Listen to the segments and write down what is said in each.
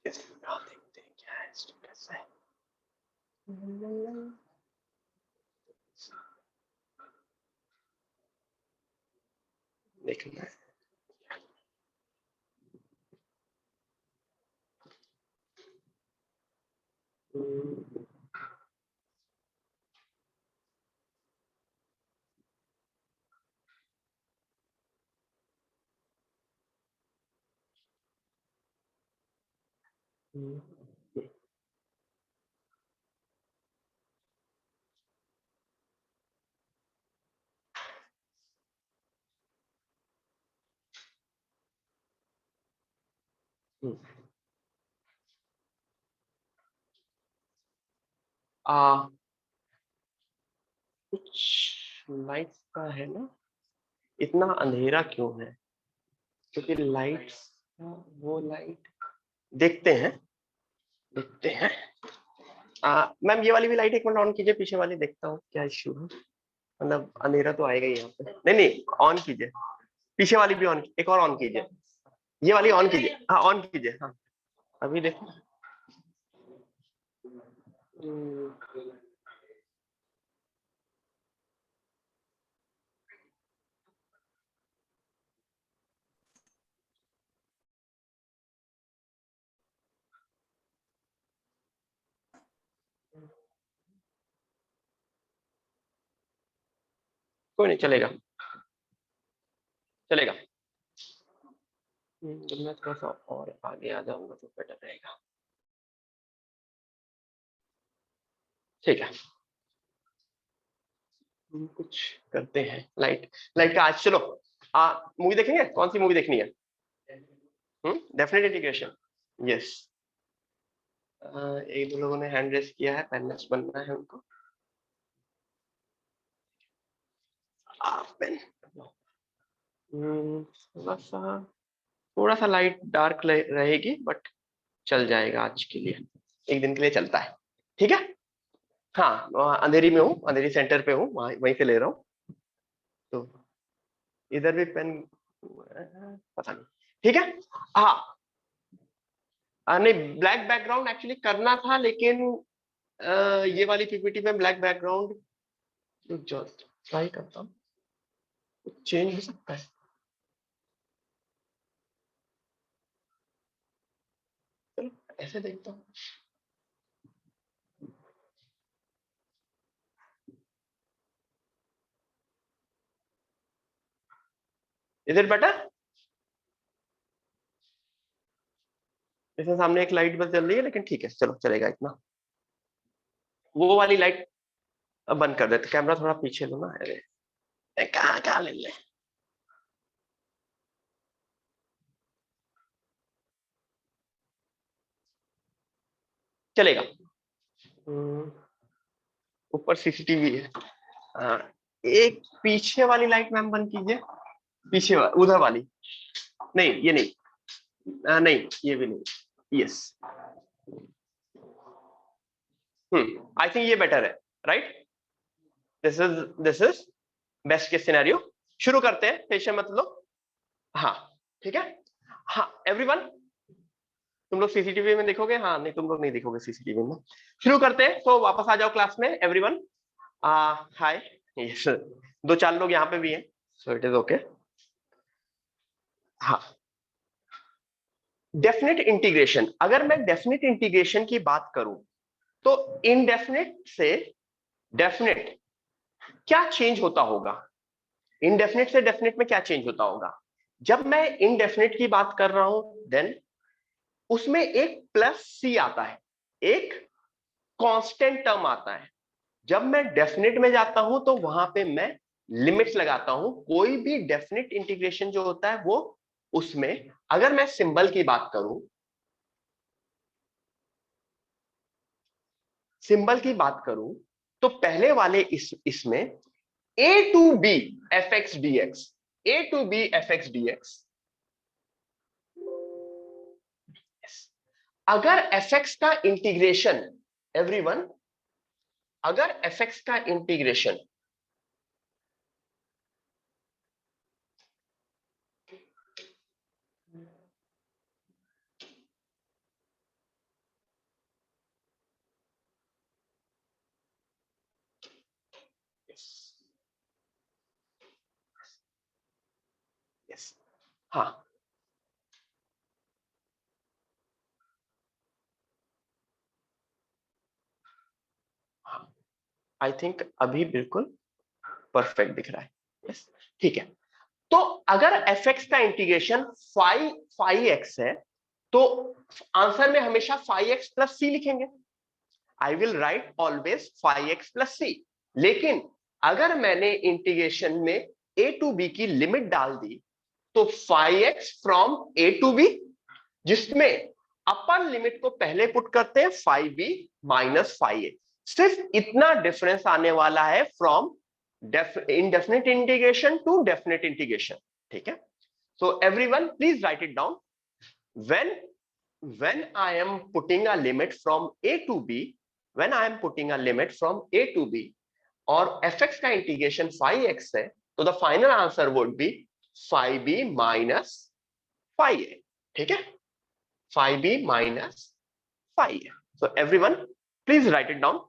देखते हैं क्या है स्टेटस है। देखना है। आ कुछ लाइट्स का है ना, इतना अंधेरा क्यों है? क्योंकि लाइट्स, वो लाइट देखते हैं, देखते हैं। मैम ये वाली भी लाइट एक मिनट ऑन कीजिए, पीछे वाली देखता हूँ क्या इश्यू है। मतलब अंधेरा तो आएगा ही यहाँ पे। नहीं नहीं, ऑन कीजिए, पीछे वाली भी ऑन, एक और ऑन कीजिए, ये वाली ऑन कीजिए, हाँ ऑन कीजिए, हाँ अभी देखो। कोई नहीं, चलेगा चलेगा। जब मैं थोड़ा सा और आगे आ जाऊंगा तो बेटर रहेगा। ठीक है, कुछ करते हैं। लाइट, लाइट का आज चलो मूवी देखेंगे। कौन सी मूवी देखनी है? Definite integration, yes. एक दो लोगों ने हैंड रेस किया है, पेनलेस बनना है उनको। पेन, थोड़ा सा लाइट डार्क रहेगी बट चल जाएगा आज के लिए, एक दिन के लिए चलता है। ठीक है, हाँ अंधेरी में हूँ, अंधेरी सेंटर पे हूँ, वहीं से ले रहा हूँ। तो इधर भी पेन, पता नहीं। ठीक है, हाँ नहीं ब्लैक बैकग्राउंड एक्चुअली करना था, लेकिन ये वाली पीपीटी में ब्लैक बैकग्राउंड जो ट्राई करता हूँ, चेंज हो सकता है। चलो ऐसे देखता हूँ। इधर बेटर, इसमें सामने एक लाइट बस जल रही है, लेकिन ठीक है चलो चलेगा इतना। वो वाली लाइट अब बंद कर देते, कैमरा थोड़ा पीछे लो ना। अरे कहाँ कहाँ ले ले, चलेगा। ऊपर सीसीटीवी है। हाँ, एक पीछे वाली लाइट मैम बंद कीजिए, पीछे उधर वाली। नहीं ये नहीं, नहीं ये भी नहीं, यस। आई थिंक ये बेटर है, right? This is best case scenario. शुरू करते हैं, टेंशन मत लो। हाँ ठीक है, हाँ एवरीवन, तुम लोग सीसीटीवी में देखोगे? हाँ नहीं, तुम लोग नहीं देखोगे सीसीटीवी में। शुरू करते हैं, तो वापस आ जाओ क्लास में एवरीवन। हाय, यस, दो चार लोग यहाँ पे भी हैं, सो इट इज ओके। हाँ, डेफिनेट इंटीग्रेशन, अगर मैं डेफिनेट इंटीग्रेशन की बात करूं तो इनडेफिनेट से डेफिनेट क्या चेंज होता होगा? इनडेफिनेट से डेफिनेट में क्या चेंज होता होगा? जब मैं इनडेफिनेट की बात कर रहा हूं देन उसमें एक प्लस सी आता है, एक कांस्टेंट टर्म आता है। जब मैं डेफिनेट में जाता हूं तो वहां पे मैं लिमिट्स लगाता हूं। कोई भी डेफिनेट इंटीग्रेशन जो होता है वो, उसमें अगर मैं सिंबल की बात करूं, सिंबल की बात करूं तो पहले वाले इसमें A to B f x d x, A to B f x d x. अगर एफ एक्स का इंटीग्रेशन, एवरीवन, अगर एफ एक्स का इंटीग्रेशन हाँ, आई थिंक अभी बिल्कुल परफेक्ट दिख रहा है। यस, ठीक है। तो अगर एफ एक्स का इंटीग्रेशन फाइव एक्स है तो आंसर में हमेशा फाइव एक्स प्लस सी लिखेंगे। I will write always five x plus c. लेकिन अगर मैंने इंटीग्रेशन में ए टू बी की लिमिट डाल दी तो five x from A to B, जिसमें अपर लिमिट को पहले पुट करते हैं five B minus five A, सिर्फ इतना डिफरेंस आने वाला है from indefinite integration to definite integration। ठीक है, so everyone please write it down। when I am putting a limit from a to b, when I am putting a limit from a to b और fx का integration 5x है तो the final answer would be 5b minus 5a। ठीक है, 5b minus 5a। so everyone please write it down।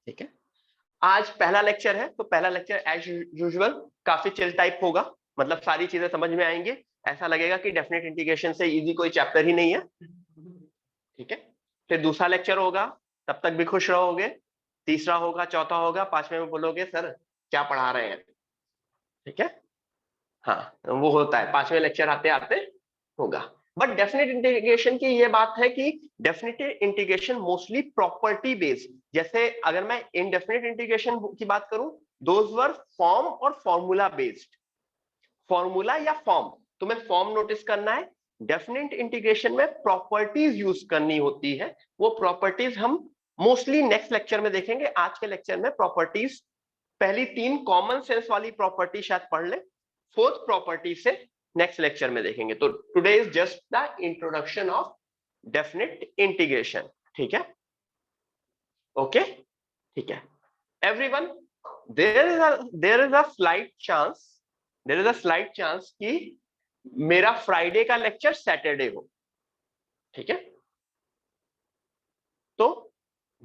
ठीक है, आज पहला लेक्चर है तो पहला लेक्चर एज यूजुअल काफी चिल टाइप होगा, मतलब सारी चीजें समझ में आएंगे, ऐसा लगेगा कि डेफिनेट इंटीग्रेशन से इजी कोई चैप्टर ही नहीं है। ठीक है, फिर दूसरा लेक्चर होगा, तब तक भी खुश रहोगे, तीसरा होगा, चौथा होगा, पांचवें में बोलोगे सर क्या पढ़ा रहे हैं। ठीक है, हाँ वो होता है, पांचवें लेक्चर आते आते होगा। बट डेफिनेट इंटीग्रेशन की ये बात है कि definite integration mostly property based, जैसे अगर मैं इनडेफिनेट इंटीग्रेशन की बात करूं, दोज वर फॉर्म और फॉर्मूला बेस्ड। फॉर्मूला या फॉर्म, तुम्हें फॉर्म नोटिस करना है। डेफिनेट इंटीग्रेशन में प्रॉपर्टीज यूज करनी होती है, वो प्रॉपर्टीज हम मोस्टली नेक्स्ट लेक्चर में देखेंगे। आज के लेक्चर में प्रॉपर्टीज पहली तीन कॉमन सेंस वाली प्रॉपर्टी शायद पढ़ ले, फोर्थ प्रॉपर्टी से नेक्स्ट लेक्चर में देखेंगे। तो today is just the introduction of definite integration. ठीक है, ओके, ठीक है everyone. There is a slight chance कि मेरा फ्राइडे का लेक्चर सैटरडे हो। ठीक है, तो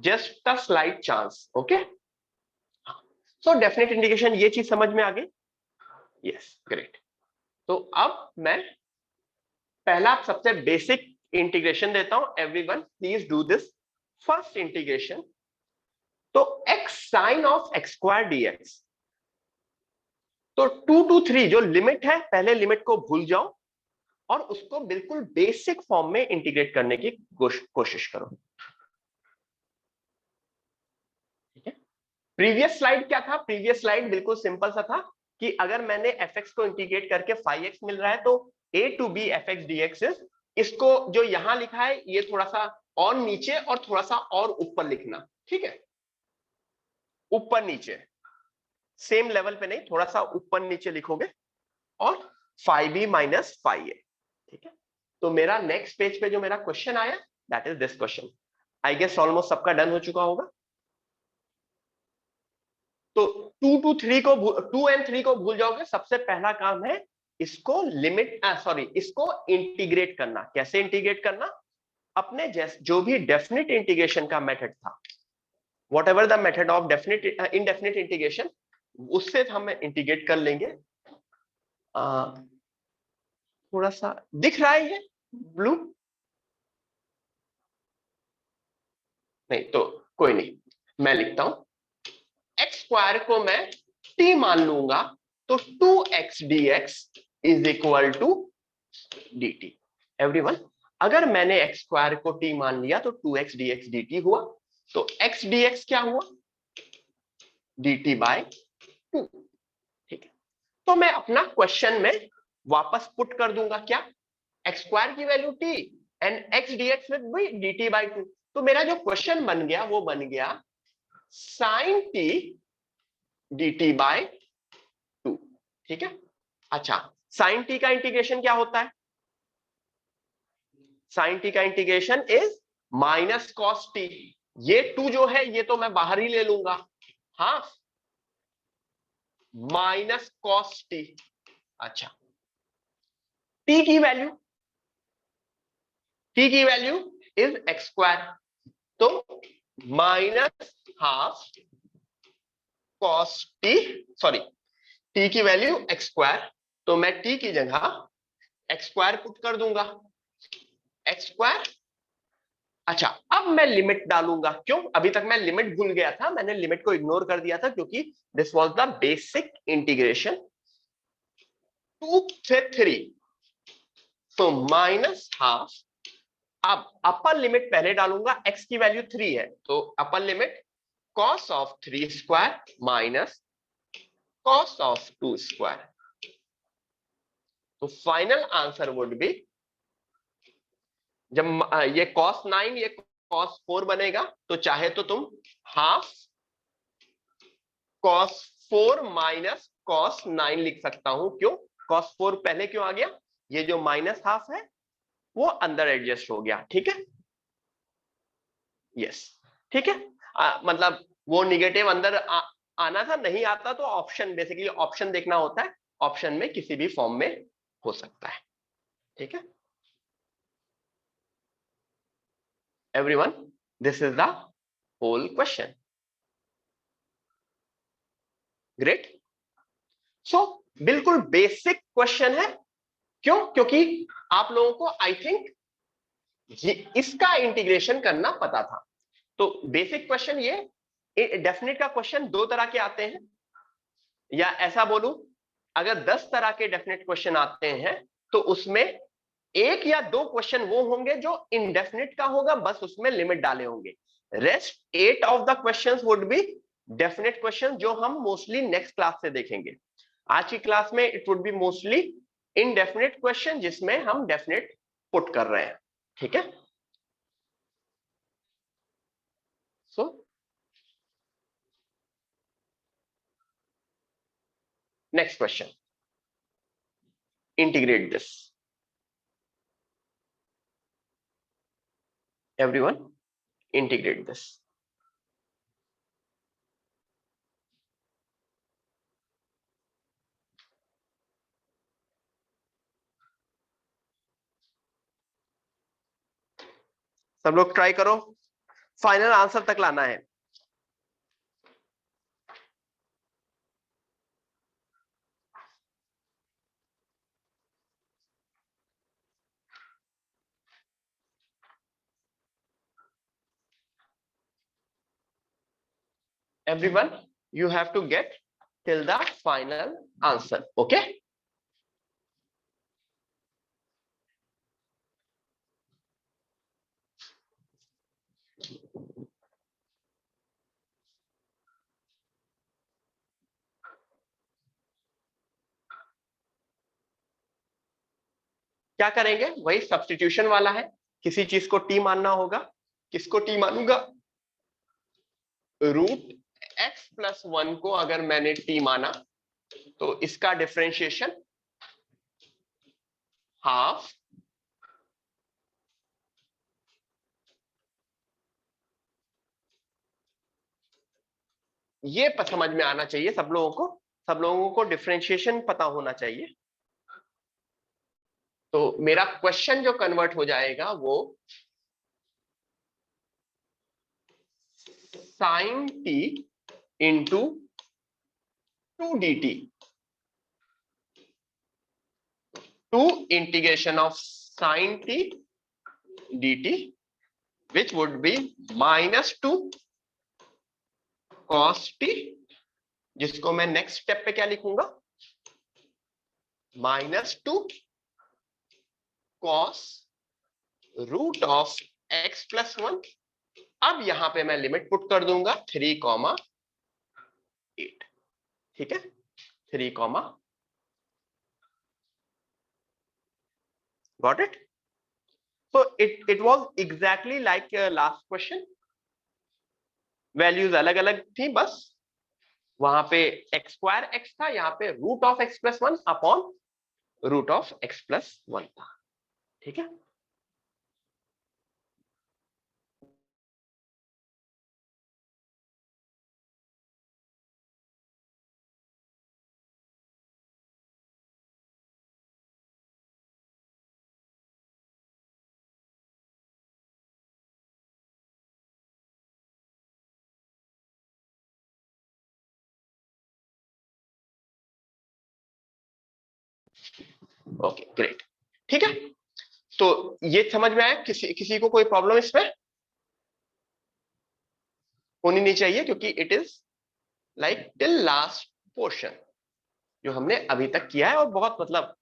just a slight chance. Okay, so definite integration ये चीज समझ में आ गई। Yes, great. तो अब मैं पहला सबसे बेसिक इंटीग्रेशन देता हूं। Everyone please do this. First integration, तो x sine of X square DX, तो 2 to 3 जो लिमिट है, पहले लिमिट को भूल जाओ और उसको बिल्कुल बेसिक फॉर्म में इंटीग्रेट करने की कोशिश करो। ठीक है, प्रीवियस स्लाइड क्या था? प्रीवियस स्लाइड बिल्कुल सिंपल सा था कि अगर मैंने fx को इंटीग्रेट करके 5x मिल रहा है तो a to b fx dx, इसको जो यहां लिखा है ये थोड़ा सा और नीचे और थोड़ा सा और ऊपर लिखना। ठीक है, ऊपर नीचे, सेम लेवल पे नहीं, थोड़ा सा ऊपर नीचे लिखोगे और 5b माइनस 5a। ठीक है, तो मेरा नेक्स्ट पेज पे जो मेरा क्वेश्चन आया that is this question. I guess almost सबका डन हो चुका होगा। तो 2 एंड 3 को भूल जाओगे। सबसे पहला काम है इसको इसको इंटीग्रेट करना। कैसे इंटीग्रेट करना? अपने जो भी डेफिनेट इंटीग्रेशन का मेथड था, what ever the method of definite indefinite integration, उससे हम इंटीग्रेट कर लेंगे। थोड़ा सा दिख रहा है ये ब्लू? नहीं तो कोई नहीं, मैं लिखता हूं एक्स स्क्वायर को मैं t मान लूंगा तो 2x dx is equal to dt। Everyone, अगर मैंने x स्क्वायर को t मान लिया तो 2x dx dt हुआ, तो x dx क्या हुआ? dt by 2। ठीक है, तो मैं अपना क्वेश्चन में वापस पुट कर दूंगा क्या? x स्क्वायर की value t and x dx with भी dt बाय 2। तो मेरा जो क्वेश्चन बन गया वो बन गया साइन t dt बाय 2। ठीक है, अच्छा, साइन t का इंटीग्रेशन क्या होता है? साइन t का integration is minus cos t। ये 2 जो है ये तो मैं बाहर ही ले लूंगा, हाँ, माइनस कॉस t। अच्छा, t की वैल्यू इज एक्स स्क्वायर, तो minus half cos T, sorry T की वैल्यू एक्स स्क्वायर, तो मैं टी की जगह एक्स स्क्वायर पुट कर दूंगा, एक्स स्क्वायर। अच्छा, अब मैं लिमिट डालूंगा, क्यों? अभी तक मैं लिमिट भूल गया था, मैंने लिमिट को इग्नोर कर दिया था, क्योंकि this was the basic integration 2 से 3, तो माइनस हाफ। अब अपर लिमिट पहले डालूंगा, x की वैल्यू 3 है, तो upper limit cos of 3 square minus cos of 2 square, तो फाइनल आंसर वुड बी, जब ये cos 9 ये cos 4 बनेगा, तो चाहे तो तुम हाफ cos 4 माइनस cos 9 लिख सकता हूं। क्यों cos 4 पहले क्यों आ गया? ये जो माइनस हाफ है वो अंदर एडजस्ट हो गया, ठीक है? यस, ठीक है। मतलब वो निगेटिव अंदर आना था, नहीं आता तो ऑप्शन, बेसिकली ऑप्शन देखना होता है, ऑप्शन में किसी भी फॉर्म में हो सकता है, ठीक है everyone, this is the whole question. Great. So बिल्कुल बेसिक क्वेश्चन है। क्यों? क्योंकि आप लोगों को आई थिंक इसका इंटीग्रेशन करना पता था। तो बेसिक क्वेश्चन ये, डेफिनेट का क्वेश्चन दो तरह के आते हैं, या ऐसा बोलूं, अगर 10 तरह के डेफिनेट क्वेश्चन आते हैं तो उसमें एक या दो क्वेश्चन वो होंगे जो इनडेफिनेट का होगा, बस उसमें लिमिट डाले होंगे। Rest 8 of the questions would be definite question, जो हम मोस्टली नेक्स्ट क्लास से देखेंगे। आज की क्लास में it would be mostly indefinite question जिसमें हम डेफिनेट पुट कर रहे हैं, ठीक है? So next question, integrate this, everyone, integrate this। सब लोग ट्राई करो, फाइनल आंसर तक लाना है। Everyone, you have to get till the final answer, okay? क्या करेंगे? वही सब्स्टिट्यूशन वाला है, किसी चीज को टी मानना होगा। किसको टी मानूंगा? रूट एक्स प्लस 1 को अगर मैंने टी माना तो इसका डिफरेंशिएशन हाफ ये समझ में आना चाहिए सब लोगों को, सब लोगों को डिफरेंशिएशन पता होना चाहिए। तो मेरा क्वेश्चन जो कन्वर्ट हो जाएगा वो sine t into 2 dt two integration of sine t dt which would be -2 cos t, जिसको मैं नेक्स्ट स्टेप पे क्या लिखूंगा? -2 cos root of x plus 1। अब यहां पे मैं लिमिट पुट कर दूंगा 3, 8, ठीक है? 3, got it? So it was exactly like last question, values अलग अलग थी, बस वहां पे एक्स स्क्वायर एक्स था, यहाँ पे root of x plus 1 upon root of x plus 1 था, ठीक है? ओके ग्रेट, ठीक है। तो ये समझ में आया? किसी को कोई प्रॉब्लम इसमें होनी नहीं चाहिए, क्योंकि it is like till last portion जो हमने अभी तक किया है, और बहुत मतलब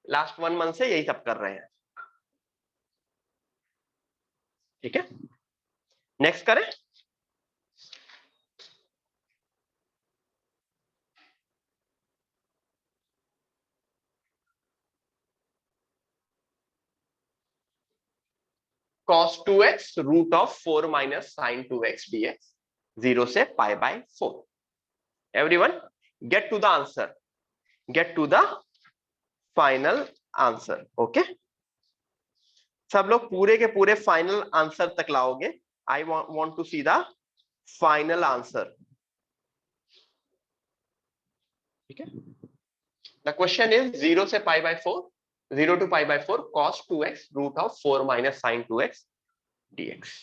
लास्ट 1 मंथ से यही सब कर रहे हैं, ठीक है। नेक्स्ट करें। cos 2x root of 4 minus sine 2x dx 0 से pi by 4। Everyone get to the answer, get to the final answer. Okay, सब लोग पूरे के पूरे फाइनल आंसर तक लाओगे। I want to see the final answer, ठीक है। द क्वेश्चन इज 0 से pi by 4, 0 to pi by 4 cos 2x root of 4 minus sine 2x dx।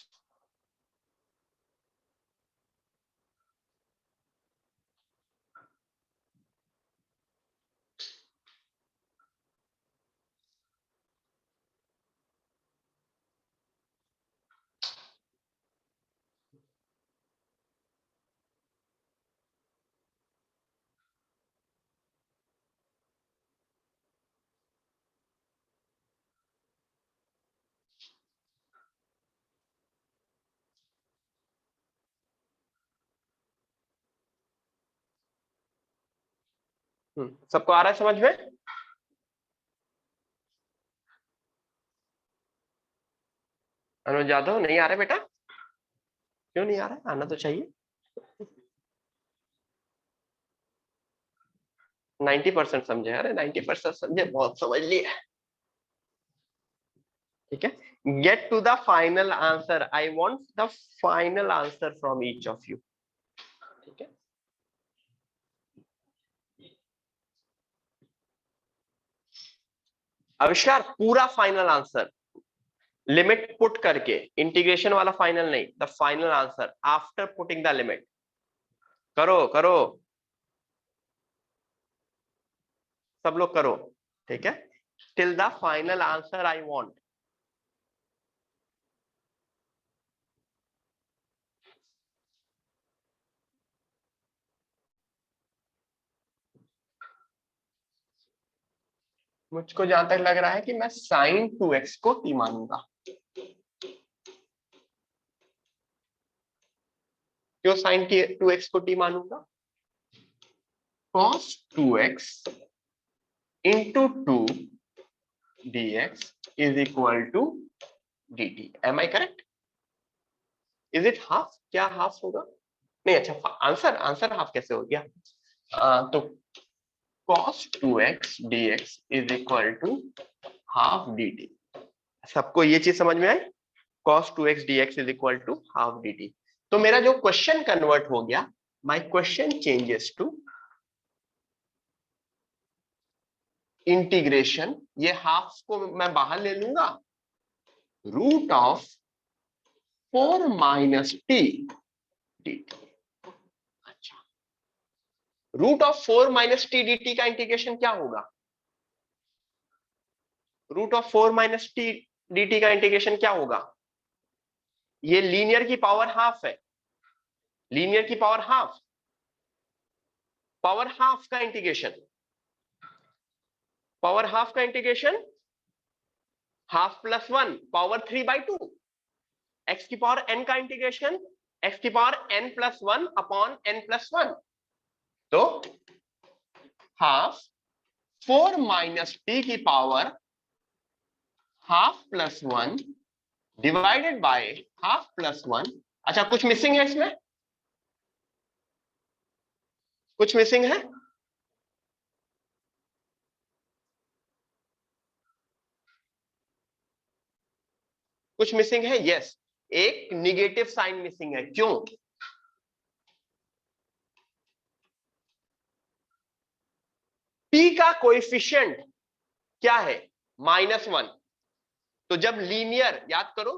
सबको आ रहा है समझ में? अनुज यादव नहीं आ रहा है बेटा? क्यों नहीं आ रहा है? आना तो चाहिए। 90% समझे? अरे 90% समझे, बहुत समझ लिया, ठीक है। Get to the final answer, I want the final answer from each of you, ठीक है। आविष्कार पूरा फाइनल आंसर लिमिट पुट करके, इंटीग्रेशन वाला फाइनल नहीं, the final answer after putting the limit. करो करो, सब लोग करो, ठीक है। Till the final answer I want. मुझको जहां तक लग रहा है कि मैं साइन 2x को t मानूंगा। क्यों साइन 2x को t मानूंगा? cos 2x into 2 dx is equal to dt। am I correct? is it half? क्या हाफ होगा? नहीं, अच्छा आंसर, आंसर हाफ कैसे हो गया? तो cos 2x dx is equal to half dt। सबको ये चीज समझ में आई? cos 2x dx is equal to half dt। तो मेरा जो क्वेश्चन कन्वर्ट हो गया, my question changes to integration. ये हाफ को मैं बाहर ले लूंगा, root of 4 minus t dt। अच्छा, root of 4 minus t dt का इंटीग्रेशन क्या होगा? Root of 4 minus t dt का इंटीग्रेशन क्या होगा? ये लीनियर की पावर हाफ है, लीनियर की पावर हाफ, पावर हाफ का इंटीग्रेशन, पावर हाफ का integration half plus 1 power 3/2। X की पावर n का इंटीग्रेशन एक्स की power n plus 1 upon n plus 1। तो हाफ 4 माइनस टी की power half plus 1 divided by half plus 1। अच्छा, कुछ missing है इसमें? कुछ मिसिंग है? कुछ मिसिंग है? यस, एक निगेटिव साइन मिसिंग है। क्यों? p का कोएफिशिएंट क्या है? -1। तो जब लीनियर, याद करो,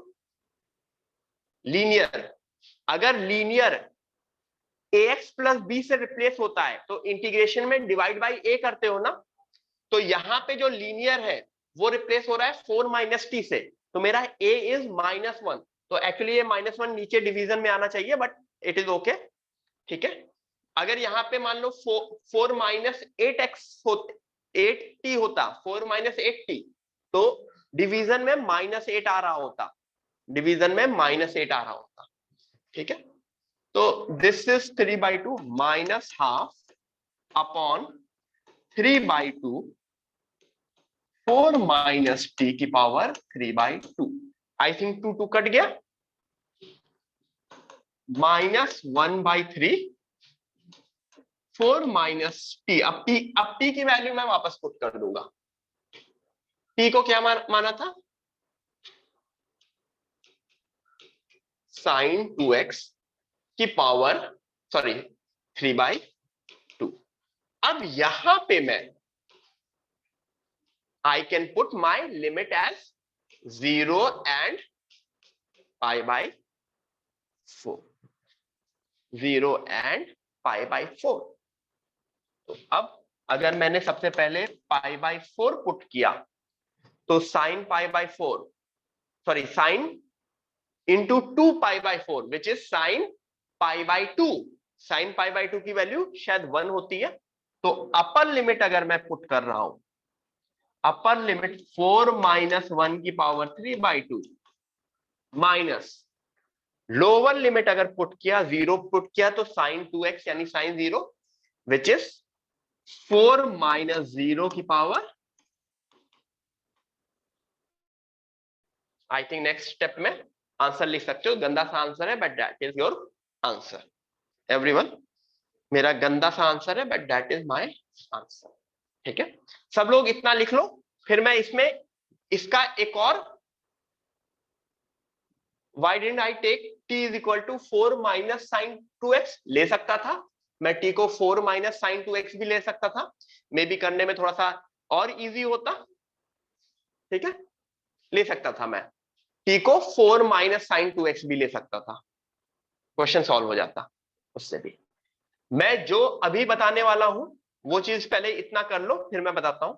लीनियर, अगर लीनियर ax प्लस बी से रिप्लेस होता है तो इंटीग्रेशन में डिवाइड बाई a करते हो ना, तो यहाँ पे जो लीनियर है वो रिप्लेस हो रहा है 4 माइनस टी से, तो मेरा a इज -1, तो एक्चुअली ये -1 नीचे डिवीजन में आना चाहिए, बट इट इज ओके, ठीक है। अगर यहाँ पे मान लो 4 माइनस 8x होते 8t होता, 4 माइनस 8t, तो डिवीजन में -8 आ रहा होता, डिवीजन में -8 आ रहा होता, ठीक है। तो this is 3/2 minus half upon 3/2 4 minus T की पावर 3/2। आई थिंक 2 कट गया, -1/3 4 माइनस टी। अब टी की वैल्यू मैं वापस पुट कर दूंगा। टी को क्या माना था, साइन 2x की पावर 3/2। अब यहां पे मैं I can put my limit as 0 and π/4, 0 and π/4। तो अब अगर मैंने सबसे पहले π/4 पुट किया, तो sine π/4 sine into 2π/4 which is sine π/2। Sine π/2 की वैल्यू शायद 1 होती है, तो अपर लिमिट अगर मैं पुट कर रहा हूं, अपर लिमिट 4 माइनस 1 की पावर 3/2 माइनस लोअर लिमिट अगर पुट किया 0 पुट किया, तो साइन 2x यानी साइन 0 विच इज 4 माइनस 0 की power, I think next step में आंसर लिख सकते हो, गंदा सा आंसर है but that is your answer. Everyone, मेरा गंदा सा आंसर है but that is my answer, ठीक है। सब लोग इतना लिख लो, फिर मैं इसमें इसका एक और, why didn't I take t is equal to 4 minus sin 2x, ले सकता था मैं t को 4 minus sin 2x भी ले सकता था, मे बी करने में थोड़ा सा और इजी होता, ठीक है, ले सकता था मैं t को 4 minus sin 2x भी ले सकता था, क्वेश्चन सॉल्व हो जाता उससे भी। मैं जो अभी बताने वाला हूं वो चीज पहले इतना कर लो, फिर मैं बताता हूं।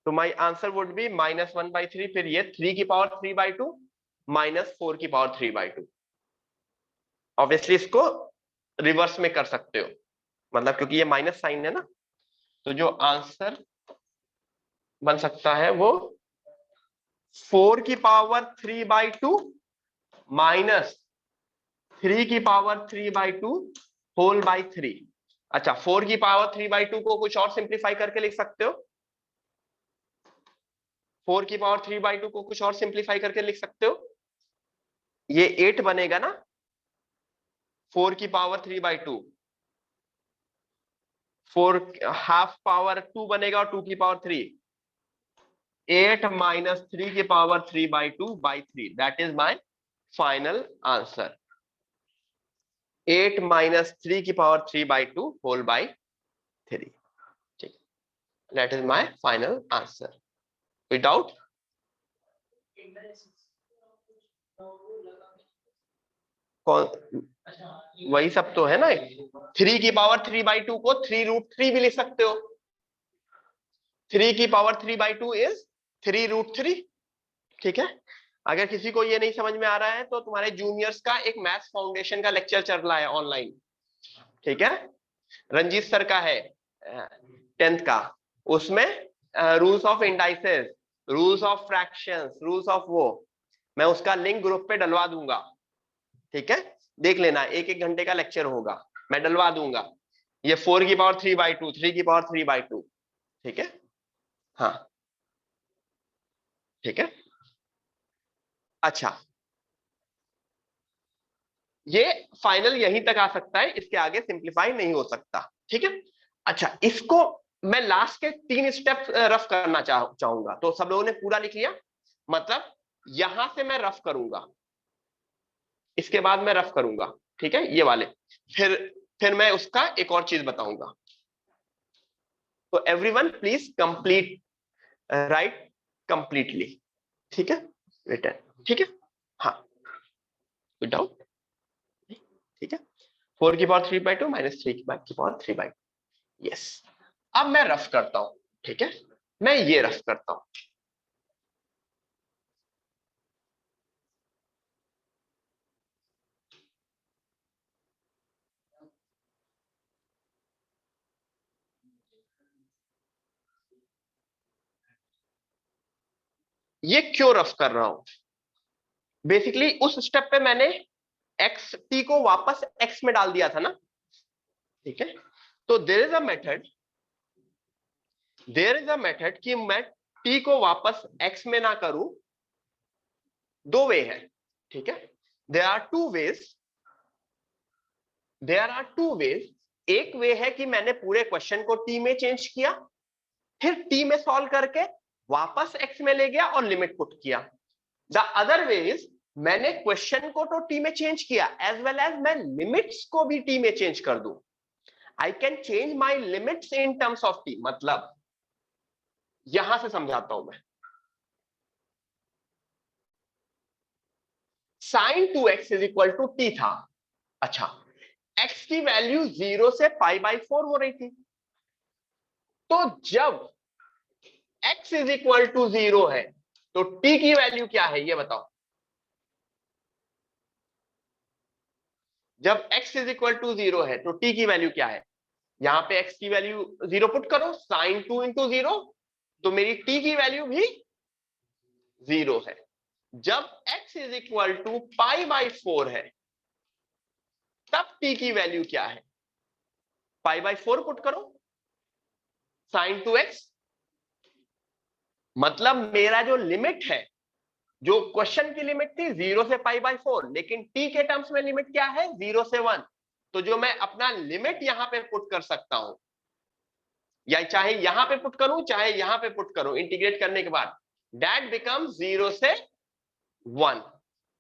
तो माई आंसर वुड बी -1/3, फिर ये 3 की पावर 3/2 -4 की पावर 3/2। ऑब्वियसली इसको रिवर्स में कर सकते हो, मतलब क्योंकि ये माइनस साइन है ना, तो जो आंसर बन सकता है वो 4 की पावर 3/2 माइनस 3 की पावर 3/2 होल बाई 3। अच्छा, 4 की पावर 3/2 को कुछ और सिंप्लीफाई करके लिख सकते हो, 4 की पावर 3/2 को कुछ और सिंप्लीफाई करके लिख सकते हो, ये 8 बनेगा ना, 4 की पावर 3/2, 4 हाफ पावर 2 बनेगा और 2 की पावर 3, 8 माइनस 3 की power 3/2/3, that is my final answer. 8 minus 3 की पावर 3/2 होल बाई 3, ठीक, that is my final answer. कोई डाउट? कौन, वही सब तो है ना। 3 की पावर 3/2 को 3√3 भी लिख सकते हो, 3 की पावर 3/2 इज 3√3, ठीक है। अगर किसी को ये नहीं समझ में आ रहा है तो तुम्हारे जूनियर्स का एक मैथ्स फाउंडेशन का लेक्चर चल रहा है ऑनलाइन, ठीक है, रंजीत सर का है 10th का, उसमें rules of indices, rules of fractions, rules of वो, मैं उसका लिंक ग्रुप पे डलवा दूंगा, ठीक है, देख लेना, 1-1 घंटे का लेक्चर होगा, मैं डलवा दूंगा। ये 4 की पावर 3/2, 3 की पावर 3/2, ठीक है, हाँ, ठीक है। अच्छा, ये फाइनल यहीं तक आ सकता है, इसके आगे सिंप्लीफाई नहीं हो सकता, ठीक है। अच्छा, इसको मैं लास्ट के 3 स्टेप रफ करना चाहूंगा, तो सब लोगों ने पूरा लिख लिया, मतलब यहां से मैं रफ करूंगा, इसके बाद मैं रफ करूंगा, ठीक है, ये वाले, फिर मैं उसका एक और चीज बताऊंगा। तो everyone please complete, right completely, ठीक है, रिटर्न, ठीक है, हाँ, कोई डाउट? ठीक है, 4 की पावर 3/2 माइनस 3 की पावर 3/2, यस। अब मैं रफ करता हूं, ठीक है, मैं ये रफ करता हूं। ये क्यों रफ कर रहा हूं? बेसिकली उस स्टेप पे मैंने एक्स टी को वापस एक्स में डाल दिया था ना, ठीक है। तो देयर इज अ मेथड कि मैं टी को वापस एक्स में ना करूं। दो वे है, ठीक है। There are two ways, there are two ways. एक वे है कि मैंने पूरे क्वेश्चन को टी में चेंज किया, फिर टी में सॉल्व करके वापस एक्स में ले गया और लिमिट पुट किया। द अदर वे इज, मैंने क्वेश्चन को तो टी में चेंज किया, एज वेल एज मैं लिमिट्स को भी टी में चेंज कर दूं। I can change my limits in terms of t. मतलब यहां से समझाता हूं मैं। Sine 2x is equal to t था। अच्छा, x की वैल्यू 0 से π/4 हो रही थी। तो जब x इज इक्वल टू 0 है तो t की वैल्यू क्या है ये बताओ। जब x इज इक्वल टू 0 है तो t की वैल्यू क्या है? यहां पे x की वैल्यू 0 पुट करो, साइन 2 इंटू 0, तो मेरी t की वैल्यू भी 0 है। जब x इज इक्वल टू π/4 है तब t की वैल्यू क्या है? π/4 पुट करो, साइन 2x। मतलब मेरा जो लिमिट है, जो क्वेश्चन की लिमिट थी 0 से π/4, लेकिन t के टर्म्स में लिमिट क्या है? 0 से 1। तो जो मैं अपना लिमिट यहां पे पुट कर सकता हूं, या चाहे यहां पे पुट करूं चाहे यहां पे पुट करूं, इंटीग्रेट करने के बाद दैट बिकम्स 0 से 1।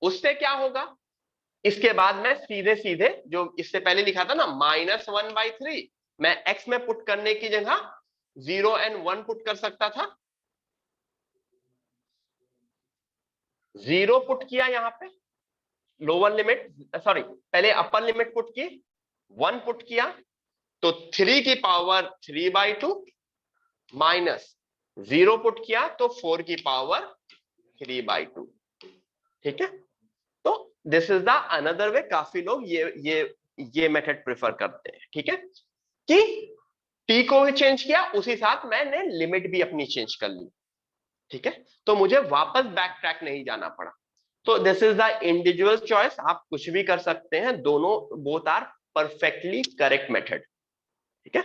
उससे क्या होगा? इसके बाद मैं सीधे सीधे जो इससे पहले लिखा था ना -1/3, मैं x में पुट करने की जगह 0 एंड 1 पुट कर सकता था। 0 पुट किया यहां पे, लोअर लिमिट, सॉरी पहले अपर लिमिट पुट की, 1 पुट किया, तो 3 की पावर 3/2 माइनस 0 पुट किया तो 4 की पावर 3/2। ठीक है। तो this is the another way. काफी लोग ये मेथड प्रेफर करते हैं, ठीक है, कि टी को भी चेंज किया, उसी साथ मैंने लिमिट भी अपनी चेंज कर ली। ठीक है, तो मुझे वापस बैक ट्रैक नहीं जाना पड़ा। तो this is the individual choice, आप कुछ भी कर सकते हैं, दोनों both are perfectly correct method. ठीक है,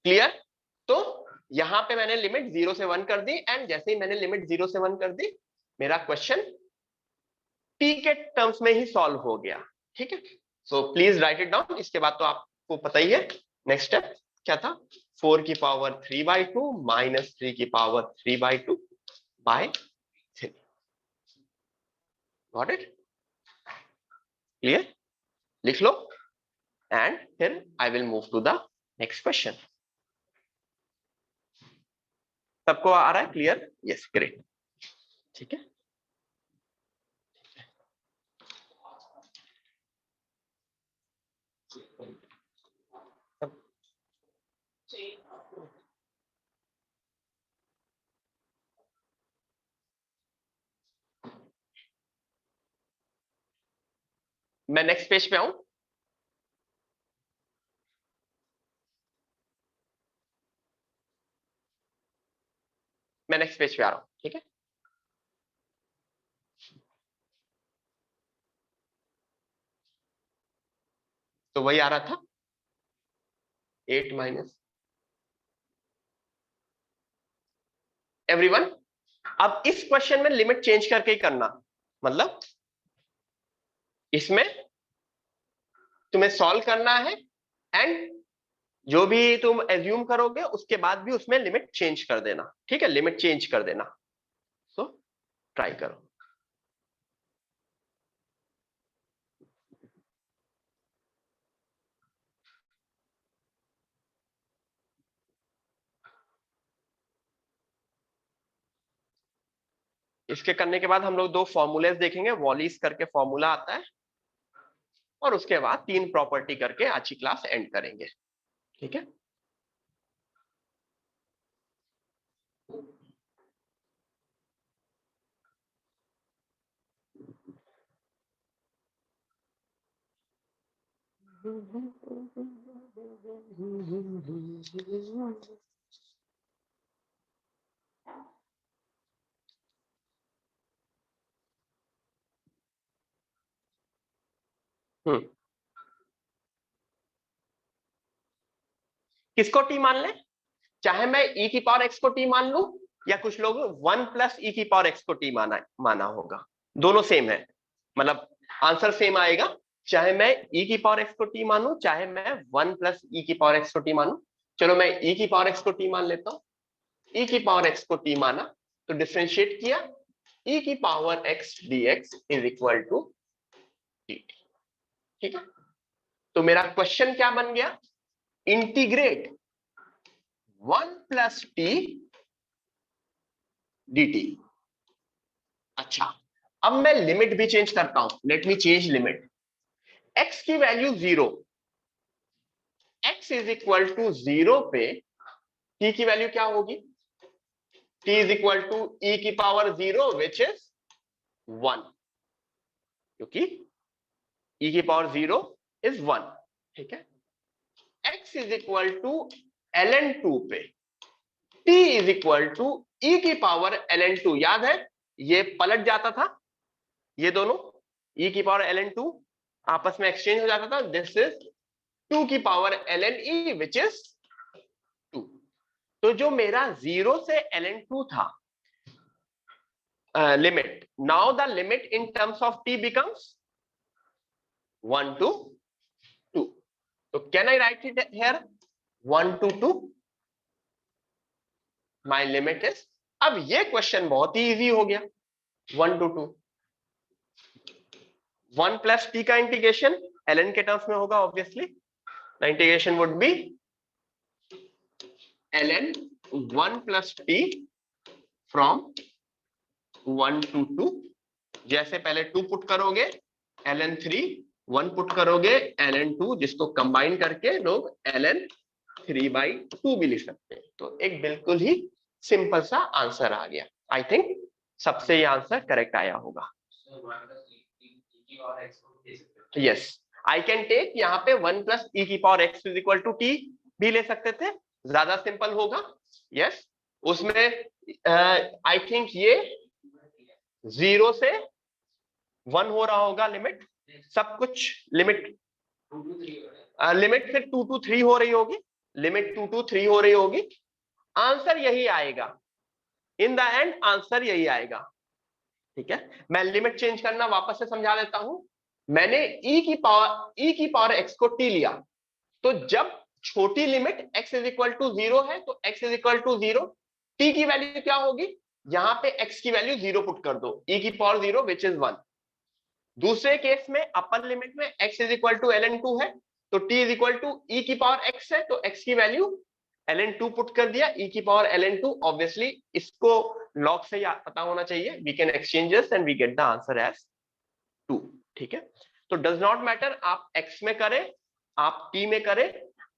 क्लियर? तो यहां पे मैंने लिमिट 0 से 1 कर दी, एंड जैसे ही मैंने लिमिट 0 से 1 कर दी, मेरा क्वेश्चन टी के टर्म्स में ही सॉल्व हो गया। ठीक है, so please write it down. इसके बाद तो आपको पता ही है नेक्स्ट स्टेप क्या था। 4 की पावर 3/2 माइनस 3 की power 3/2 by 3। Got it? Clear? लिख लो, एंड फिर I will move to the next question. सबको आ रहा है? क्लियर? Yes, great. ठीक है, मैं नेक्स्ट पेज पे आऊं। मैं नेक्स्ट पेज पे आ रहा हूं, ठीक है। तो वही आ रहा था 8 माइनस एवरीवन। अब इस क्वेश्चन में लिमिट चेंज करके ही करना, मतलब इसमें तुम्हें सॉल्व करना है, एंड जो भी तुम एज्यूम करोगे उसके बाद भी उसमें लिमिट चेंज कर देना। ठीक है, लिमिट चेंज कर देना। सो ट्राई करो। इसके करने के बाद हम लोग दो फॉर्मूलेस देखेंगे। वॉलीस करके फॉर्मूला आता है, और उसके बाद 3 प्रॉपर्टी करके आज की क्लास एंड करेंगे। ठीक है, किसको टी मान लें? चाहे मैं e की पावर x को t मान लूं, या कुछ लोग 1 प्लस e की पावर x को t माना होगा, दोनों सेम है, मतलब आंसर सेम आएगा। चाहे मैं e की पावर x को t मानूं, चाहे मैं 1 प्लस e की पावर x को t मानूं। चलो मैं e की पावर x को t मान लेता हूं। e की पावर x को t माना तो डिफरेंशिएट किया, e की power x dx is equal to dt। ठीक है, तो मेरा क्वेश्चन क्या बन गया? Integrate 1 plus t dt। अच्छा, अब मैं लिमिट भी चेंज करता हूं। Let me change limit. x की value 0, x is equal to 0 पे t की वैल्यू क्या होगी? t is equal to e की पावर 0 विच इज 1, क्योंकि e की पावर 0 इज 1। ठीक है, x is equal to ln 2 पे t is equal to e की पावर ln 2। याद है, ये पलट जाता था, ये दोनों e की पावर ln 2 आपस में एक्सचेंज हो जाता था। दिस इज 2 की power ln e which is 2। तो जो मेरा 0 से ln 2 था limit, now the limit in terms of t becomes 1 to 2। तो can I right it here 1 to 2? My limit is, अब ये क्वेश्चन बहुत ही इजी हो गया। 1 to 2, 1 प्लस टी का इंटीग्रेशन ln के टर्म्स में होगा obviously. The integration would be ln 1 plus T from 1 to 2। जैसे पहले 2 पुट करोगे ln 3, 1 पुट करोगे ln 2, जिसको कंबाइन करके लोग ln 3/2 भी लिख सकते हैं। तो एक बिल्कुल ही सिंपल सा आंसर आ गया। आई थिंक सबसे ये आंसर करेक्ट आया होगा। यस, आई कैन टेक यहाँ पे 1 प्लस e की power x is equal to t भी ले सकते थे, ज्यादा सिंपल होगा। यस, उसमें आई थिंक ये 0 से 1 हो रहा होगा लिमिट, सब कुछ लिमिट लिमिट फिर 2 to 3 हो रही होगी, लिमिट 2 to 3 हो रही होगी। आंसर यही आएगा, इन द एंड आंसर यही आएगा। ठीक है, मैं लिमिट चेंज करना वापस से समझा देता हूं। मैंने e की पावर x को t लिया, तो जब छोटी limit x is equal to 0 है तो x is equal to 0, t की वैल्यू क्या होगी? यहां पे x की वैल्यू 0 पुट कर दो, e की पावर 0 विच इज 1। दूसरे केस में अपर लिमिट में x is equal to ln 2 है, तो t is equal to e की पावर x है, तो x की वैल्यू ln 2 पुट कर दिया, e की पावर ln 2। ऑब्वियसली इसको लॉग से पता होना चाहिए, we can exchange this and we get the answer as 2। ठीक है, तो डज नॉट मैटर आप x में करें, आप t में करें,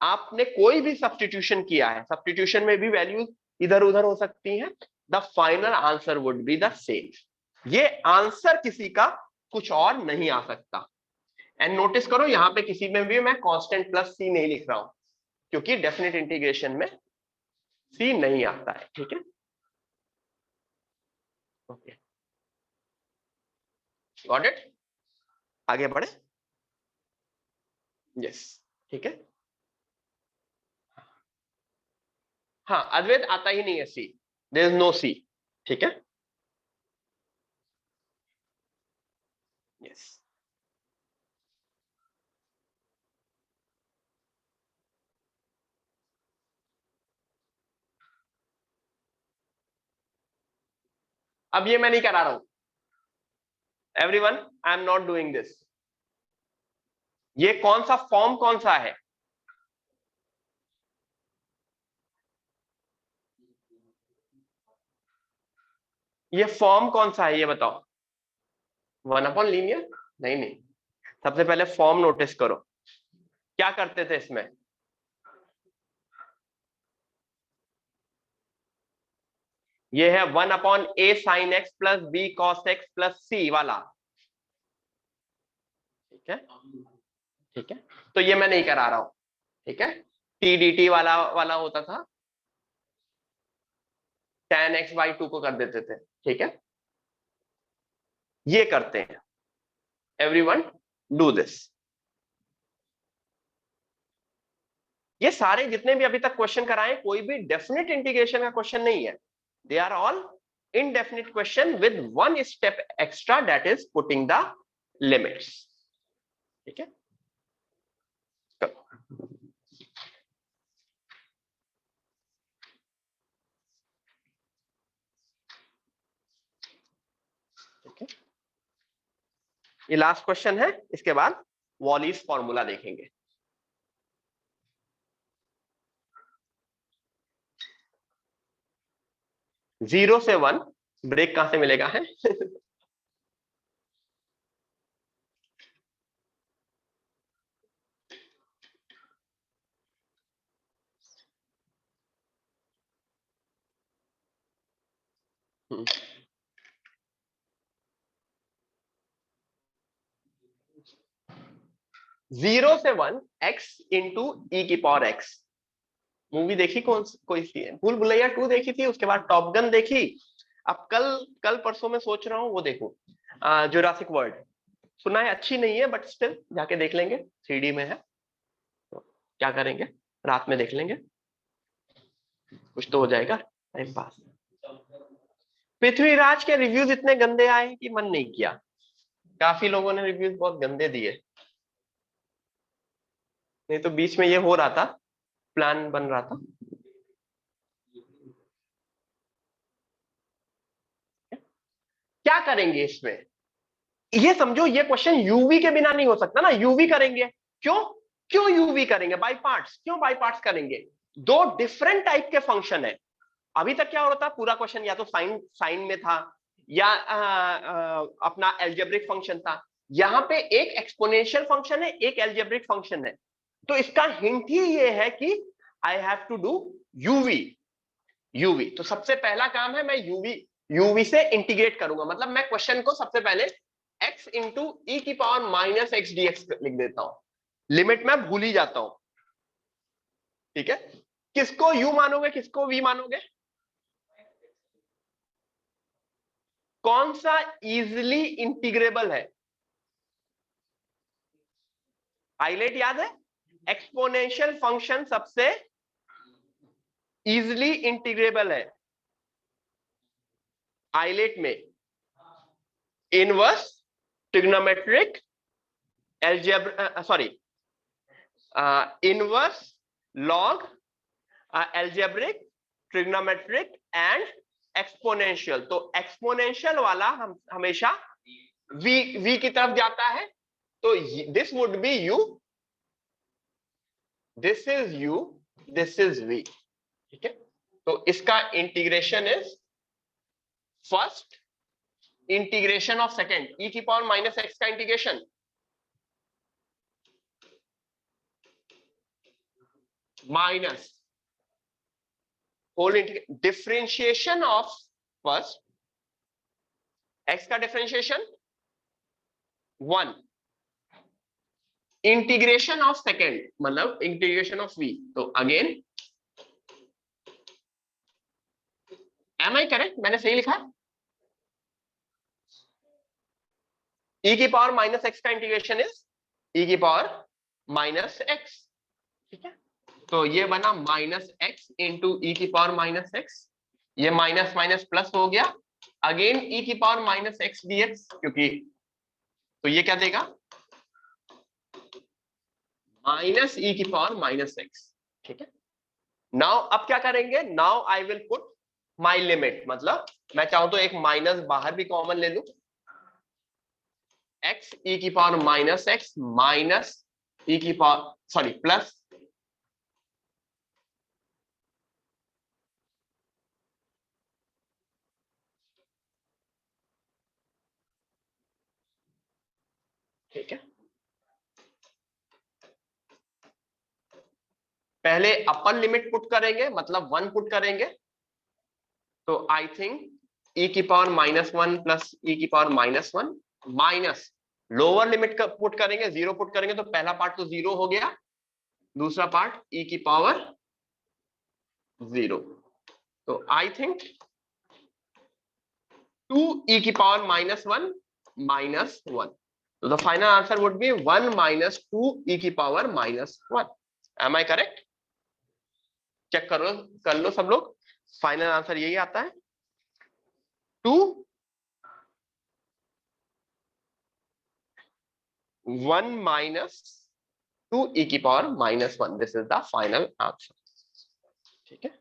आपने कोई भी सब्स्टिट्यूशन किया है, सब्स्टिट्यूशन में भी वैल्यूज इधर उधर हो सकती हैं, the final answer would be the same. ये आंसर किसी का कुछ और नहीं आ सकता। एंड नोटिस करो यहां पे किसी में भी मैं कांस्टेंट प्लस सी नहीं लिख रहा हूं, क्योंकि डेफिनेट इंटीग्रेशन में सी नहीं आता है। ठीक है, ओके, गॉट इट? आगे बढ़े? यस, ठीक है। हाँ, अद्वैत आता ही नहीं है सी, देयर इज नो सी। ठीक है, यस। अब ये मैं नहीं करा रहा हूं, everyone, I am not doing this. ये कौन सा फॉर्म कौन सा है? ये फॉर्म कौन सा है ये बताओ? 1/लीनियर? नहीं नहीं, सबसे पहले फॉर्म नोटिस करो, क्या करते थे इसमें? ये है 1/a sin x plus b cos x plus c वाला। ठीक है, ठीक है, तो ये मैं नहीं करा रहा हूं, ठीक है। टी डी टी वाला वाला होता था, tan x/2 को कर देते थे, ठीक है। ये करते हैं, एवरीवन डू दिस। ये सारे जितने भी अभी तक क्वेश्चन कराए, कोई भी डेफिनेट इंटीग्रेशन का क्वेश्चन नहीं है, they are all indefinite question with one step extra, that is putting the limits, ठीक है। ये लास्ट क्वेश्चन है, इसके बाद वॉलीज फॉर्मूला देखेंगे। जीरो से वन, ब्रेक कहां से मिलेगा है? जीरो से वन, एक्स इंटू ई की पावर एक्स। मूवी देखी कोई सी है? भूल भुलैया 2 देखी थी, उसके बाद टॉप गन देखी, अब कल परसों में सोच रहा हूँ वो देखूं, जुरासिक वर्ल्ड। सुना है अच्छी नहीं है, बट स्टिल जाके देख लेंगे, 3D में है तो क्या करेंगे, रात में देख लेंगे, कुछ तो हो जाएगा टाइम पास। पृथ्वीराज के रिव्यूज इतने गंदे आए कि मन नहीं किया, काफी लोगों ने रिव्यूज बहुत गंदे दिए, नहीं तो बीच में ये हो रहा था, प्लान बन रहा था। क्या करेंगे इसमें, ये समझो, ये क्वेश्चन यूवी के बिना नहीं हो सकता ना, यूवी करेंगे। क्यों क्यों यूवी करेंगे, बाय पार्ट्स, क्यों बाय पार्ट्स करेंगे? दो डिफरेंट टाइप के फंक्शन है। अभी तक क्या हो रहा था, पूरा क्वेश्चन या तो साइन साइन में था, या अपना एल्जेब्रिक फंक्शन था। यहां पे एक एक्सपोनेंशियल फंक्शन है, एक एल्जेब्रिक फंक्शन है, तो इसका हिंट ही ये है कि I have to do UV. UV तो सबसे पहला काम है, मैं यूवी से इंटीग्रेट करूंगा, मतलब मैं क्वेश्चन को सबसे पहले x इंटू ई की पावर माइनस एक्स डीएक्स लिख देता हूं, लिमिट में भूल ही जाता हूं, ठीक है। किसको u मानोगे, किसको v मानोगे? कौन सा इजिली इंटीग्रेबल है? आइलेट याद है, एक्सपोनेंशियल फंक्शन सबसे इजिली इंटीग्रेबल है आइलेट में, inverse, trigonometric, algebra, sorry, inverse, log, algebraic, trigonometric and exponential. तो एक्सपोनेंशियल वाला हम हमेशा v की तरफ जाता है, तो this would be u, this is u, this is v, ठीक है। तो इसका integration is first, integration of second, e की पावर माइनस एक्स का integration minus whole differentiation of first, x का डिफरेंशिएशन 1, इंटीग्रेशन ऑफ सेकेंड मतलब integration of v। तो again, M I correct, मैंने सही लिखा? e की पावर माइनस एक्स का इंटीग्रेशन इज e की पावर माइनस एक्स, ठीक है। तो ये बना माइनस एक्स इंटू ई की पावर माइनस एक्स, ये माइनस माइनस प्लस हो गया, अगेन e की पावर माइनस एक्स डीएक्स, क्योंकि तो ये क्या देगा, माइनस ई की पावर माइनस एक्स, ठीक है। नाउ अब क्या करेंगे, now I will put my limit, मतलब मैं चाहूं तो एक माइनस बाहर भी कॉमन ले लूं, एक्स ई की पावर माइनस एक्स माइनस ई की पावर, सॉरी, प्लस ठीक है। पहले अपर लिमिट पुट करेंगे, मतलब 1 पुट करेंगे, तो आई थिंक e की पावर -1 प्लस e की पावर -1 माइनस लोअर लिमिट का पुट करेंगे, 0 पुट करेंगे तो पहला पार्ट तो 0 हो गया, दूसरा पार्ट e की पावर 0। तो आई थिंक 2e की power -1 -1, so the final answer would be 1 minus 2e की power -1। am I correct? Check कर लो सब लोग, फाइनल आंसर यही आता है 2 1 minus 2e की power -1, this is the final answer. ठीक है,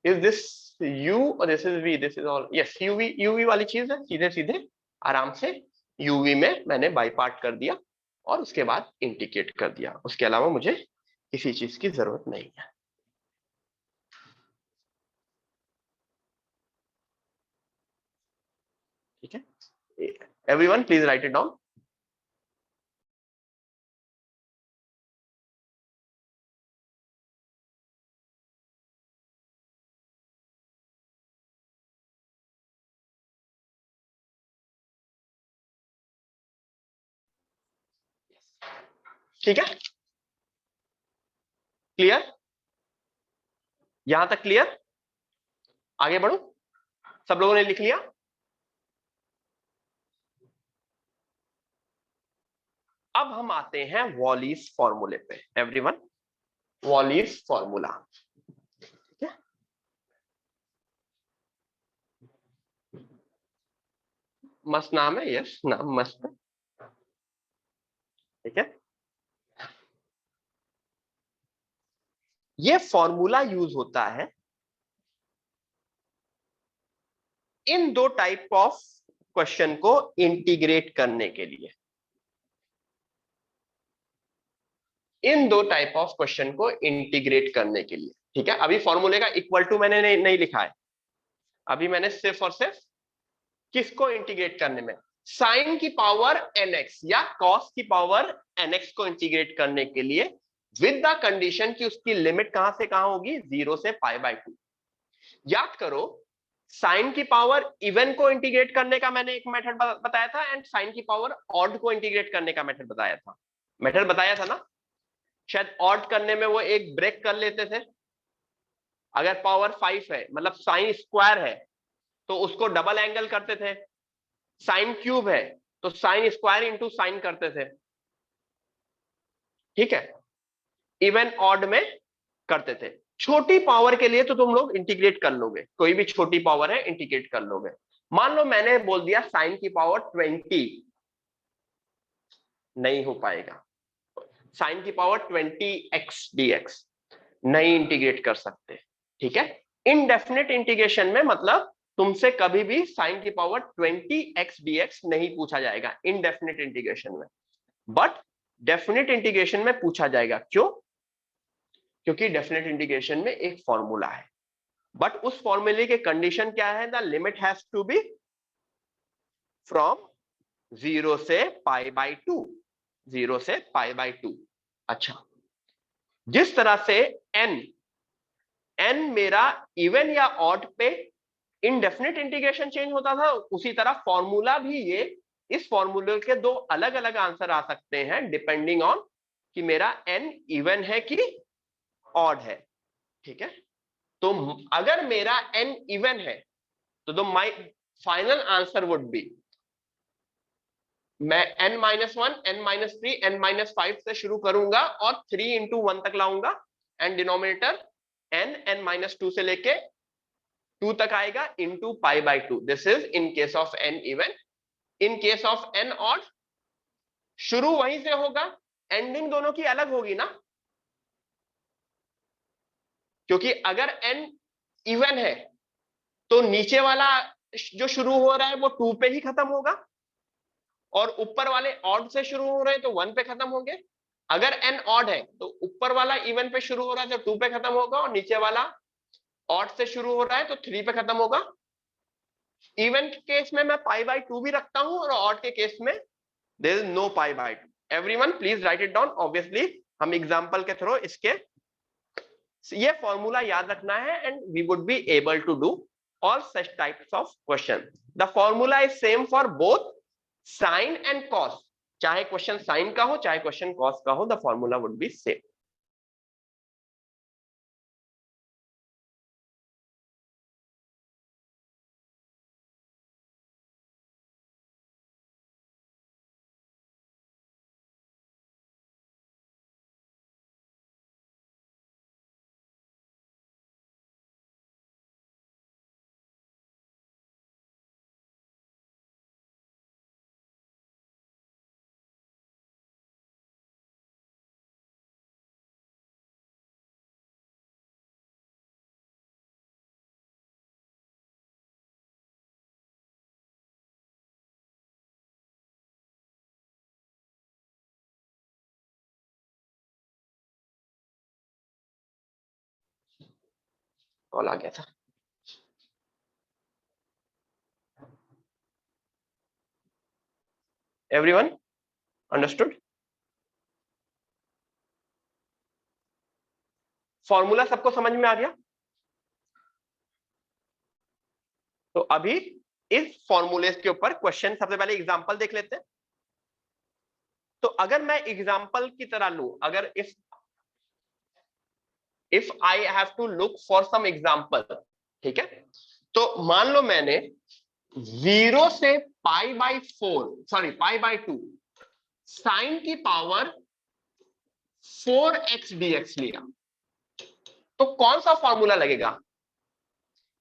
इज दिस u और this is v, this is all, yes uv वाली चीज है, सीधे सीधे आराम से uv में मैंने बाई पार्ट कर दिया और उसके बाद इंटीग्रेट कर दिया, उसके अलावा मुझे किसी चीज की जरूरत नहीं है। ठीक है, everyone please write it down. ठीक है, क्लियर, यहां तक क्लियर, आगे बढ़ो, सब लोगों ने लिख लिया? अब हम आते हैं वॉलीज फॉर्मूले पे, एवरीवन, वॉलीज फॉर्मूला। ठीक है, मस्त नाम है, यस नाम मस्त है। ठीक है, ये फॉर्मूला यूज होता है इन दो टाइप ऑफ क्वेश्चन को इंटीग्रेट करने के लिए, इन दो टाइप ऑफ क्वेश्चन को इंटीग्रेट करने के लिए। ठीक है, अभी फॉर्मूले का इक्वल टू मैंने नहीं लिखा है, अभी मैंने सिर्फ और सिर्फ किसको इंटीग्रेट करने में, साइन की पावर nx या कॉस की पावर nx को इंटीग्रेट करने के लिए, विद द कंडीशन कि उसकी लिमिट कहां से कहां होगी, 0 से π/2। याद करो, साइन की पावर इवन को इंटीग्रेट करने का मैंने एक मेथड बताया था, एंड साइन की पावर ऑड को इंटीग्रेट करने का मेथड बताया था ना। शायद ऑड करने में वो एक ब्रेक कर लेते थे, अगर पावर 5 है मतलब साइन स्क्वायर है तो उसको डबल एंगल करते थे, साइन क्यूब है तो साइन स्क्वायर इंटू साइन करते थे। ठीक है, इवन ऑड में करते थे। छोटी पावर के लिए तो तुम लोग इंटीग्रेट कर लोगे, कोई भी छोटी पावर है इंटीग्रेट कर लोगे। मान लो मैंने बोल दिया साइन की पावर 20, नहीं हो पाएगा, साइन की पावर 20x dx नहीं इंटीग्रेट कर सकते। ठीक है, इनडेफिनेट इंटीग्रेशन में मतलब तुमसे कभी भी साइन की पावर 20x dx नहीं पूछा जाएगा इनडेफिनेट इंटीग्रेशन में, बट डेफिनेट इंटीग्रेशन में पूछा जाएगा। क्यों? क्योंकि डेफिनेट इंटीग्रेशन में एक फॉर्मूला है, बट उस फॉर्मूले के कंडीशन क्या है, the limit has to be from 0 से π/2, 0 से π/2। अच्छा, जिस तरह से n मेरा इवन या ऑड पे इनडेफिनेट इंटीग्रेशन चेंज होता था, उसी तरह फॉर्मूला भी ये, इस फॉर्मूले के दो अलग अलग आंसर आ सकते हैं डिपेंडिंग ऑन कि मेरा n इवन है कि ऑड है। ठीक है, तो अगर मेरा n इवन है तो my final answer would be, मैं n-1 n-3 n-5 से शुरू करूंगा और 3 into 1 तक लाऊंगा, एंड डिनोमिनेटर n-2 से लेके 2 तक आएगा into π/2। This is in case of n even. In case of n odd शुरू वहीं से होगा, एंडिंग दोनों की अलग होगी ना, क्योंकि अगर n इवन है तो नीचे वाला जो शुरू हो रहा है वो 2 पे ही खत्म होगा, और ऊपर वाले ऑड से शुरू हो रहे हैं तो 1 पे खत्म होंगे। अगर n ऑड है तो ऊपर वाला इवन पे शुरू हो रहा है तो 2 पे खत्म होगा, और नीचे वाला ऑड से शुरू हो रहा है तो 3 पे खत्म होगा। इवन के केस में मैं π/2 भी रखता हूं, और ऑड के केस में there is no π/2। Everyone please write it down. Obviously हम एग्जांपल के थ्रू इसके ये फॉर्मूला याद रखना है, and we would be able to do all such types of question. The formula is same for both sine and cos, चाहे question sine का हो चाहे क्वेश्चन कॉस का हो, the formula would be same. Call आ गया था। Everyone understood? Formula सबको समझ में आ गया? तो अभी इस फॉर्मूले के ऊपर क्वेश्चन, सबसे पहले एग्जांपल देख लेते हैं। तो अगर मैं एग्जांपल की तरह लूं, अगर if I have to look for some example, ठीक है, तो मान लो मैंने 0 से pi by 4, sorry pi by 2 sine की पावर 4x dx लिया, तो कौन सा फॉर्मूला लगेगा?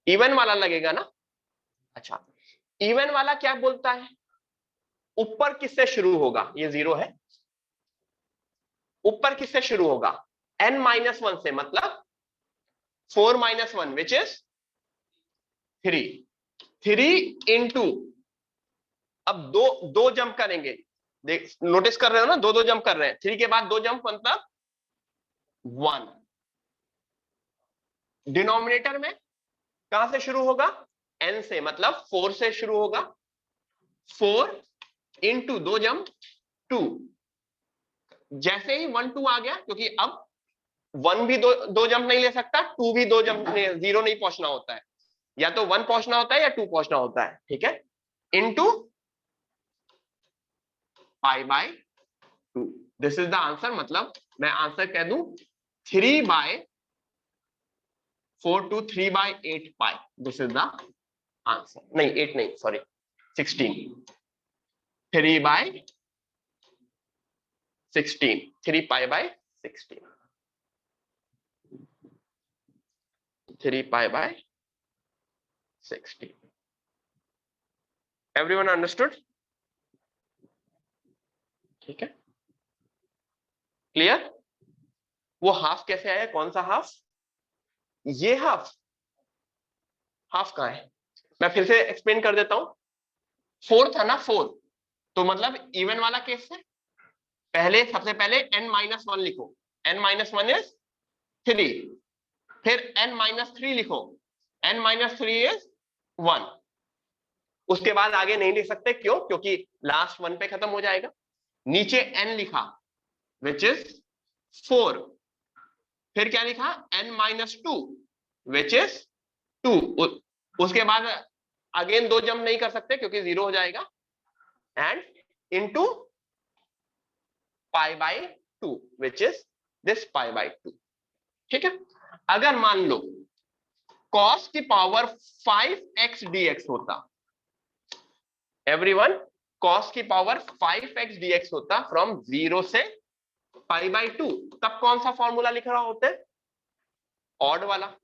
इवन वाला लगेगा ना? अच्छा, इवन वाला क्या बोलता है? ऊपर किससे शुरू होगा? ये 0 है, ऊपर किससे शुरू होगा? n-1 से, मतलब 4-1 विच इज 3। 3 इंटू, अब दो दो जंप करेंगे, देख नोटिस कर रहे हो ना, दो जंप कर रहे हैं, 3 के बाद 2 जंप मतलब 1। डिनोमिनेटर में कहां से शुरू होगा? n से, मतलब 4 से शुरू होगा। 4 इंटू 2 जंप 2, जैसे ही 1 2 आ गया, क्योंकि अब 1 भी दो जंप नहीं ले सकता, 2 भी 2 जंप, 0 नहीं पहुंचना होता है, या तो 1 पहुंचना होता है या 2 पहुंचना होता है, ठीक है, into pi by 2। This is the answer, मतलब मैं आंसर कह दूं 3/4 to 3/8 pi, this is the answer. नहीं 8 नहीं, sorry 16, 3/16, 3 pi by 16, 3 pi by 16। Everyone understood? ठीक है, क्लियर? वो हाफ कैसे आया? कौन सा हाफ? ये हाफ, हाफ कहां है? मैं फिर से एक्सप्लेन कर देता हूं। 4 था ना, 4, तो मतलब इवन वाला केस है, पहले सबसे पहले n-1 लिखो, n-1 इज 3, फिर n-3 लिखो, n-3 इज 1। उसके बाद आगे नहीं लिख सकते, क्यों? क्योंकि लास्ट 1 पे खत्म हो जाएगा। नीचे n लिखा विच इज 4, फिर क्या लिखा? n-2 which is 2। उसके बाद अगेन 2 जंप नहीं कर सकते क्योंकि 0 हो जाएगा, and into pi by 2 which is this pi by 2। ठीक है, अगर मान लो cos की पावर 5x dx होता, एवरीवन, cos की पावर 5x dx होता फ्रॉम 0 से पाई बाय 2, तब कौन सा फॉर्मूला लिख रहा होते? ऑड वाला।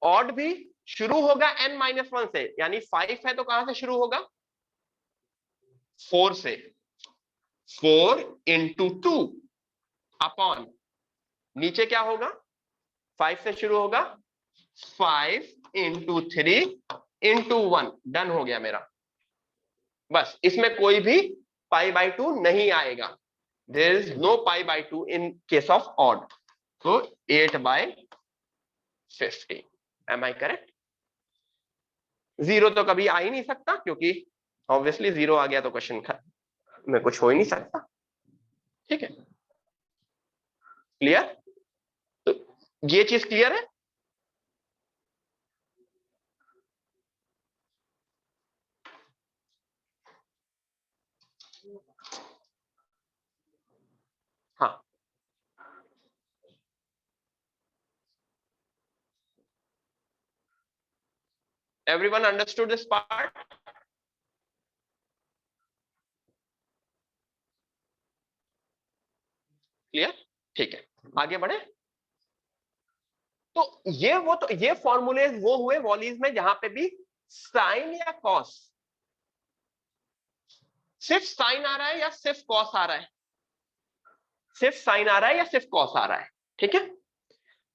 ऑड भी शुरू होगा n-1 से, यानी 5 है तो कहां से शुरू होगा? 4 से। 4 इंटू 2 अपॉन, नीचे क्या होगा? 5 से शुरू होगा, 5 इंटू 3 इंटू 1, डन हो गया मेरा। बस, इसमें कोई भी पाई बाय 2 नहीं आएगा, there is no pi by 2 in case of odd. तो 8/50, एम आई करेक्ट? 0 तो कभी आ ही नहीं सकता, क्योंकि ऑब्वियसली 0 आ गया तो क्वेश्चन में कुछ हो ही नहीं सकता। ठीक है, क्लियर? तो ये चीज क्लियर है? Everyone understood this part? Clear? ठीक है, आगे बढ़े। तो ये फॉर्मूले वो हुए वॉलीज में जहां पे भी साइन या कॉस, सिर्फ साइन आ रहा है या सिर्फ कॉस आ रहा है, सिर्फ साइन आ रहा है या सिर्फ कॉस आ रहा है। ठीक है,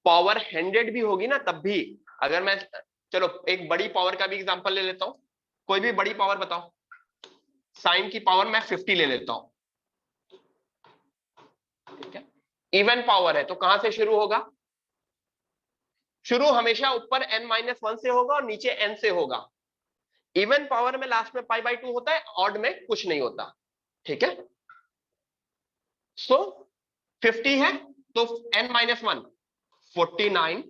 पावर 100 भी होगी ना तब भी, अगर मैं, चलो एक बड़ी पावर का भी एग्जांपल ले लेता हूं, कोई भी बड़ी पावर बताओ, साइन की पावर मैं 50 ले लेता हूं। ठीक है, इवन पावर है तो कहां से शुरू होगा? शुरू हमेशा ऊपर n-1 से होगा और नीचे n से होगा। इवन पावर में लास्ट में π/2 होता है, ऑड में कुछ नहीं होता। ठीक है, सो 50 है तो n-1 49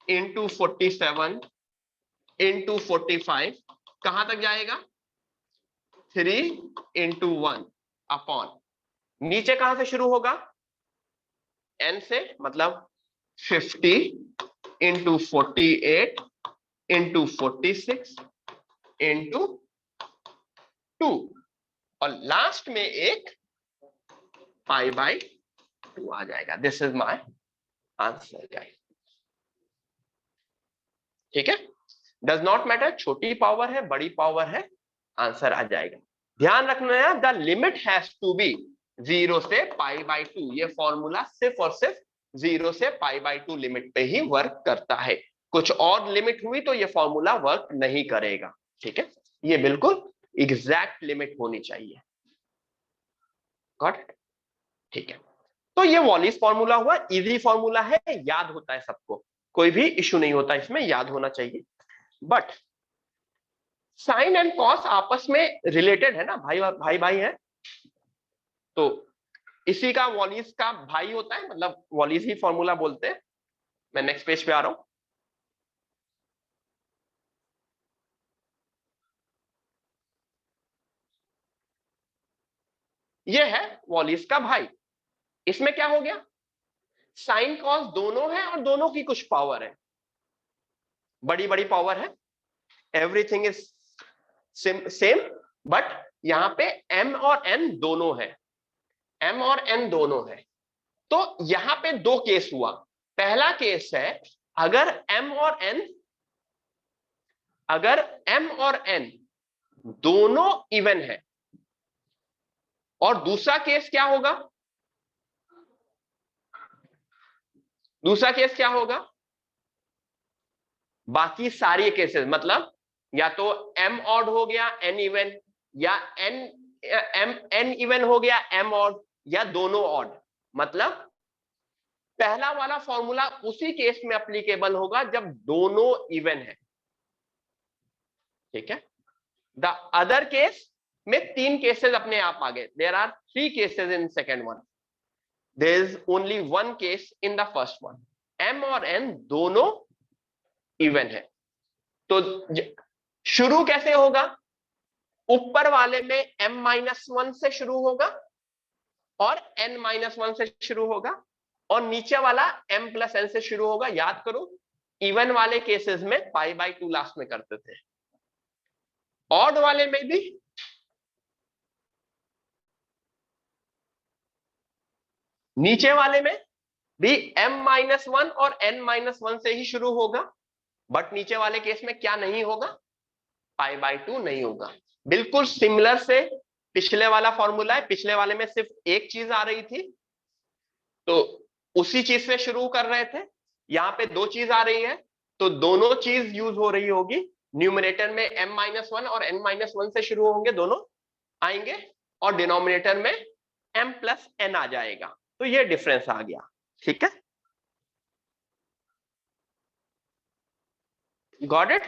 इंटू 47 इंटू 45 कहां तक जाएगा? 3 इंटू 1 अपॉन, नीचे कहां से शुरू होगा? n से, मतलब 50 इंटू 48 इंटू 46 इंटू 2 और लास्ट में एक π/2 आ जाएगा। This is my answer guys. ठीक है, डज नॉट मैटर छोटी पावर है बड़ी पावर है, आंसर आ जाएगा। ध्यान रखना है, the limit has to be 0 से π/2। ये फॉर्मूला सिर्फ और सिर्फ 0 से π/2 लिमिट पे ही वर्क करता है, कुछ और लिमिट हुई तो ये फॉर्मूला वर्क नहीं करेगा। ठीक है, ये बिल्कुल एग्जैक्ट लिमिट होनी चाहिए। Got it? ठीक है, तो ये वॉलिस फॉर्मूला हुआ, इजी फॉर्मूला है, याद होता है सबको, कोई भी इश्यू नहीं होता इसमें, याद होना चाहिए। बट साइन एंड कॉस आपस में रिलेटेड है ना, भाई भाई भाई है, तो इसी का वॉलिस का भाई होता है, मतलब वॉलिस ही फॉर्मूला बोलते हैं। मैं नेक्स्ट पेज पे आ रहा हूं। ये है वॉलिस का भाई। इसमें क्या हो गया? साइन कॉस दोनों है और दोनों की कुछ पावर है, बड़ी बड़ी पावर है, एवरीथिंग इज सेम, बट यहां पे m और n दोनों है, m और n दोनों है। तो यहां पे दो केस हुआ। पहला केस है अगर m और n दोनों इवन है, और दूसरा केस क्या होगा? दूसरा केस क्या होगा? बाकी सारी केसेस, मतलब या तो m ऑड हो गया n इवन, या n इवन हो गया m ऑड, या दोनों ऑड। मतलब पहला वाला फॉर्मूला उसी केस में एप्लीकेबल होगा जब दोनों इवन है। ठीक है, द अदर केस में तीन केसेस अपने आप आ गए। There are 3 cases in second one, there is only 1 case in the first one. m और n दोनों इवन है, तो शुरू कैसे होगा? ऊपर वाले में m-1 से शुरू होगा और n-1 से शुरू होगा, और नीचे वाला m+n से शुरू होगा। याद करो, इवन वाले केसेस में π/2 लास्ट में करते थे, ऑड वाले में भी नीचे वाले में भी m-1 और n-1 से ही शुरू होगा, बट नीचे वाले केस में क्या नहीं होगा? π/2 नहीं होगा। बिल्कुल सिमिलर से पिछले वाला फॉर्मूला है, पिछले वाले में सिर्फ एक चीज आ रही थी तो उसी चीज से शुरू कर रहे थे, यहां पे दो चीज आ रही है तो दोनों चीज यूज हो रही होगी। न्यूमरेटर में m-1 और n-1 से शुरू होंगे, दोनों आएंगे, और डिनोमिनेटर में m+n आ जाएगा। तो ये डिफरेंस आ गया। ठीक है, गॉट इट?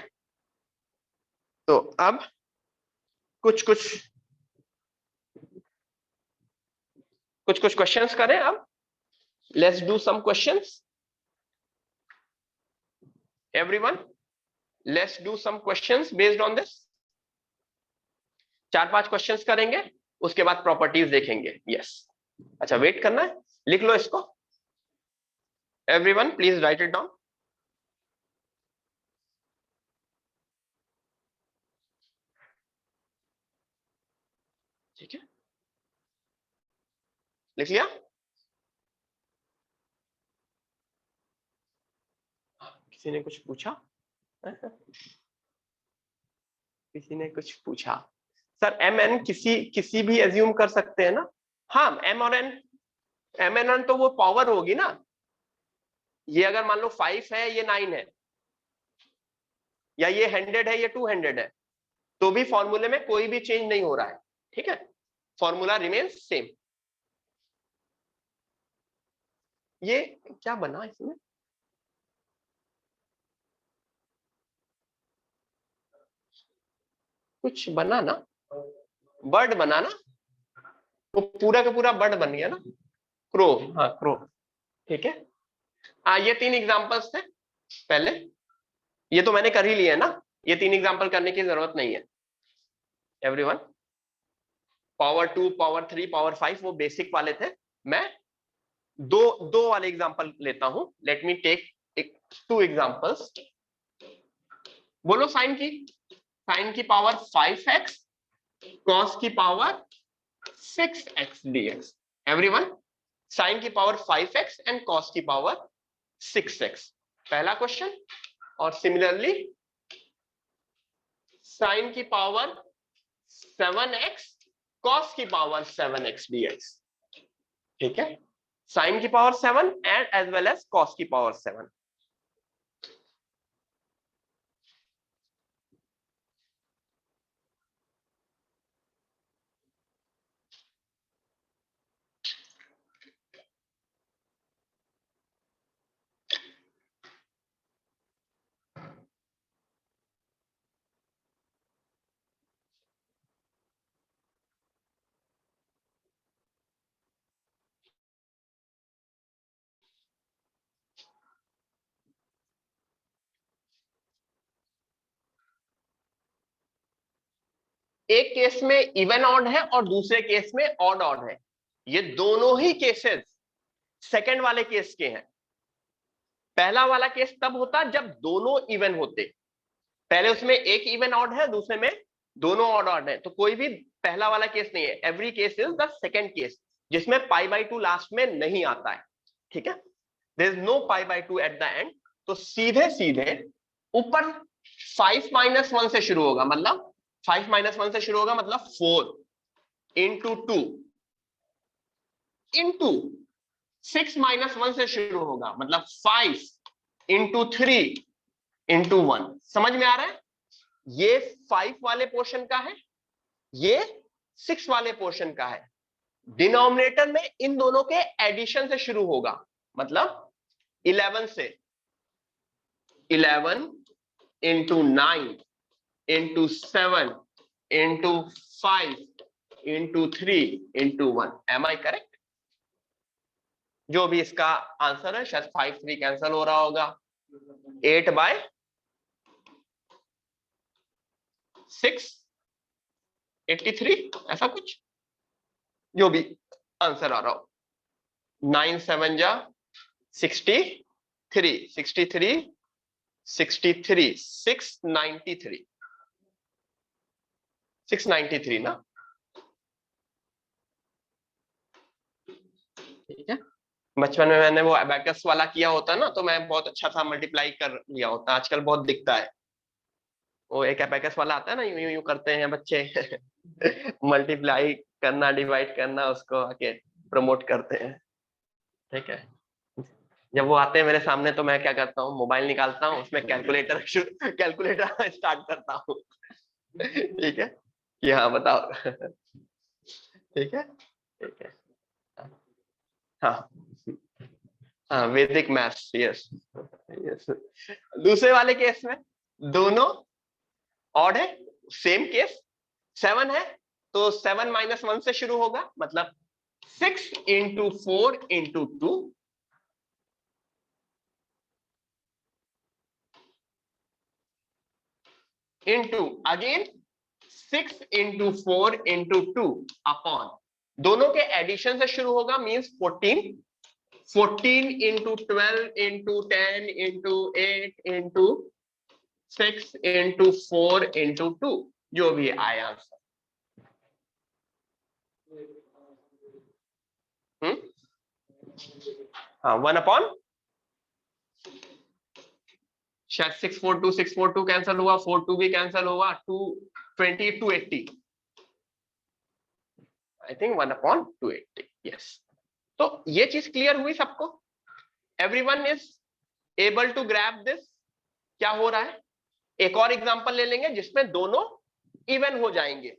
तो अब कुछ क्वेश्चंस करें। अब let's do some questions everyone, let's do some questions based on this. 4-5 questions करेंगे, उसके बाद प्रॉपर्टीज देखेंगे। यस, अच्छा वेट करना है, लिख लो इसको। Everyone please write it down. लिख लिया? किसी ने कुछ पूछा? किसी ने कुछ पूछा? सर एम एन किसी भी एज्यूम कर सकते हैं ना? हाँ, एम और एन, एम एन तो वो पावर होगी ना। ये अगर मान लो 5 है, ये 9 है, या ये 100 है, ये 200 है, तो भी फॉर्मूले में कोई भी चेंज नहीं हो रहा है। ठीक है, फॉर्मूला रिमेन्स सेम। ये क्या बना इसमें? कुछ बना ना, बर्ड बना ना, वो पूरा का पूरा बर्ड बन गया ना, क्रो। हाँ क्रो। ठीक है, ये 3 एग्जांपल्स थे पहले, ये तो मैंने कर ही लिया है ना, ये 3 एग्जांपल करने की जरूरत नहीं है एवरीवन। पावर 2, पावर 3, पावर 5 वो बेसिक वाले थे। मैं दो दो वाले एग्जांपल लेता हूं। Let me take 2 examples. बोलो साइन की पावर 5x, कॉस की power 6x dx। Everyone, sine की पावर 5x एंड कॉस की पावर 6x, पहला क्वेश्चन। और सिमिलरली साइन की पावर 7x, कॉस की पावर 7x dx। ठीक है, साइन की power 7 and as well as cos की पावर 7। एक केस में इवन ऑड है और दूसरे केस में ऑड ऑड है। ये दोनों ही केसेस सेकंड वाले केस के हैं। पहला वाला केस तब होता जब दोनों इवन होते, पहले उसमें एक इवन ऑड है, दूसरे में दोनों ऑड ऑड है, तो कोई भी पहला वाला केस नहीं है। Every case is the second case जिसमें π/2 लास्ट में नहीं आता है। ठीक है, there is no π/2 at the end. तो सीधे सीधे ऊपर 5 - 1 से शुरू होगा, मतलब 5 - 1 से शुरू होगा, मतलब 4 into 2 into 6 - 1 से शुरू होगा, मतलब 5 into 3 into 1। समझ में आ रहा है? ये 5 वाले पोर्शन का है, ये 6 वाले पोर्शन का है। डिनोमिनेटर में इन दोनों के एडिशन से शुरू होगा, मतलब 11 से 11 into 9 into 7 into 5 into 3 into 1। Am I correct? जो भी इसका आंसर है, शायद 5 3 कैंसिल हो रहा होगा, 8/6 83 ऐसा कुछ, जो भी आंसर आ रहा हो। 9 7 जा 63 63 63 693 693 ना। ठीक है, बचपन में मैंने वो अबैकस वाला किया होता ना, तो मैं बहुत अच्छा सा मल्टीप्लाई कर लिया होता। आजकल बहुत दिखता है, वो एक अबैकस वाला आता है ना, यूं यूं करते हैं बच्चे मल्टीप्लाई करना, डिवाइड करना, उसको आके प्रमोट करते हैं। ठीक है, जब वो आते हैं मेरे सामने तो मैं क्या करता हूँ, मोबाइल निकालता हूँ, उसमें कैलकुलेटर स्टार्ट करता हूँ। ठीक है, कि हाँ बताओ। ठीक है, ठीक है, हाँ हाँ, वैदिक मैथ्स, यस यस। दूसरे वाले केस में दोनों ऑड है, सेम केस 7 है, तो 7 - 1 से शुरू होगा, मतलब 6 into 4 into 2 into again 6 into 4 into 2 upon, दोनों के एडिशन से शुरू होगा, means 14 14 into 12 into 10 into 8 into 6 into 4 into 2, जो भी आया आंसर। हाँ 1/, शायद 642 कैंसिल हुआ, 42 भी कैंसिल हुआ, 220 280, आई थिंक 1/280, यस। तो ये चीज क्लियर हुई सबको? Everyone is able to grab this? क्या हो रहा है? एक और एग्जांपल ले लेंगे जिसमें दोनों इवन हो जाएंगे।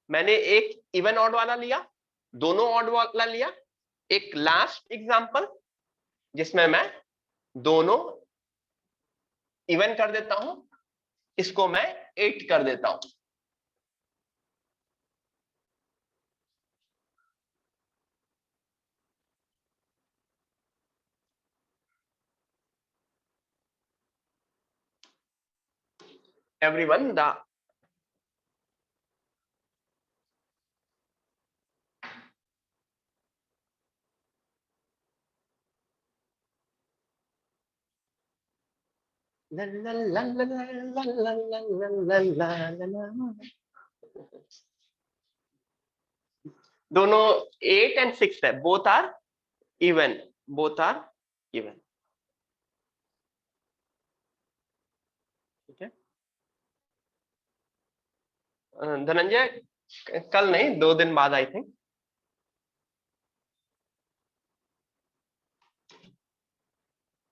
मैंने एक इवन ऑड वाला लिया, दोनों ऑड वाला लिया। एक लास्ट एग्जांपल जिसमें मैं दोनों इवन कर देता हूं, इसको मैं 8 कर देता हूं। एवरीवन, द दोनों 8 and 6 है, both are even, both are even. ठीक है धनंजय, कल नहीं 2 दिन बाद आई थिंक।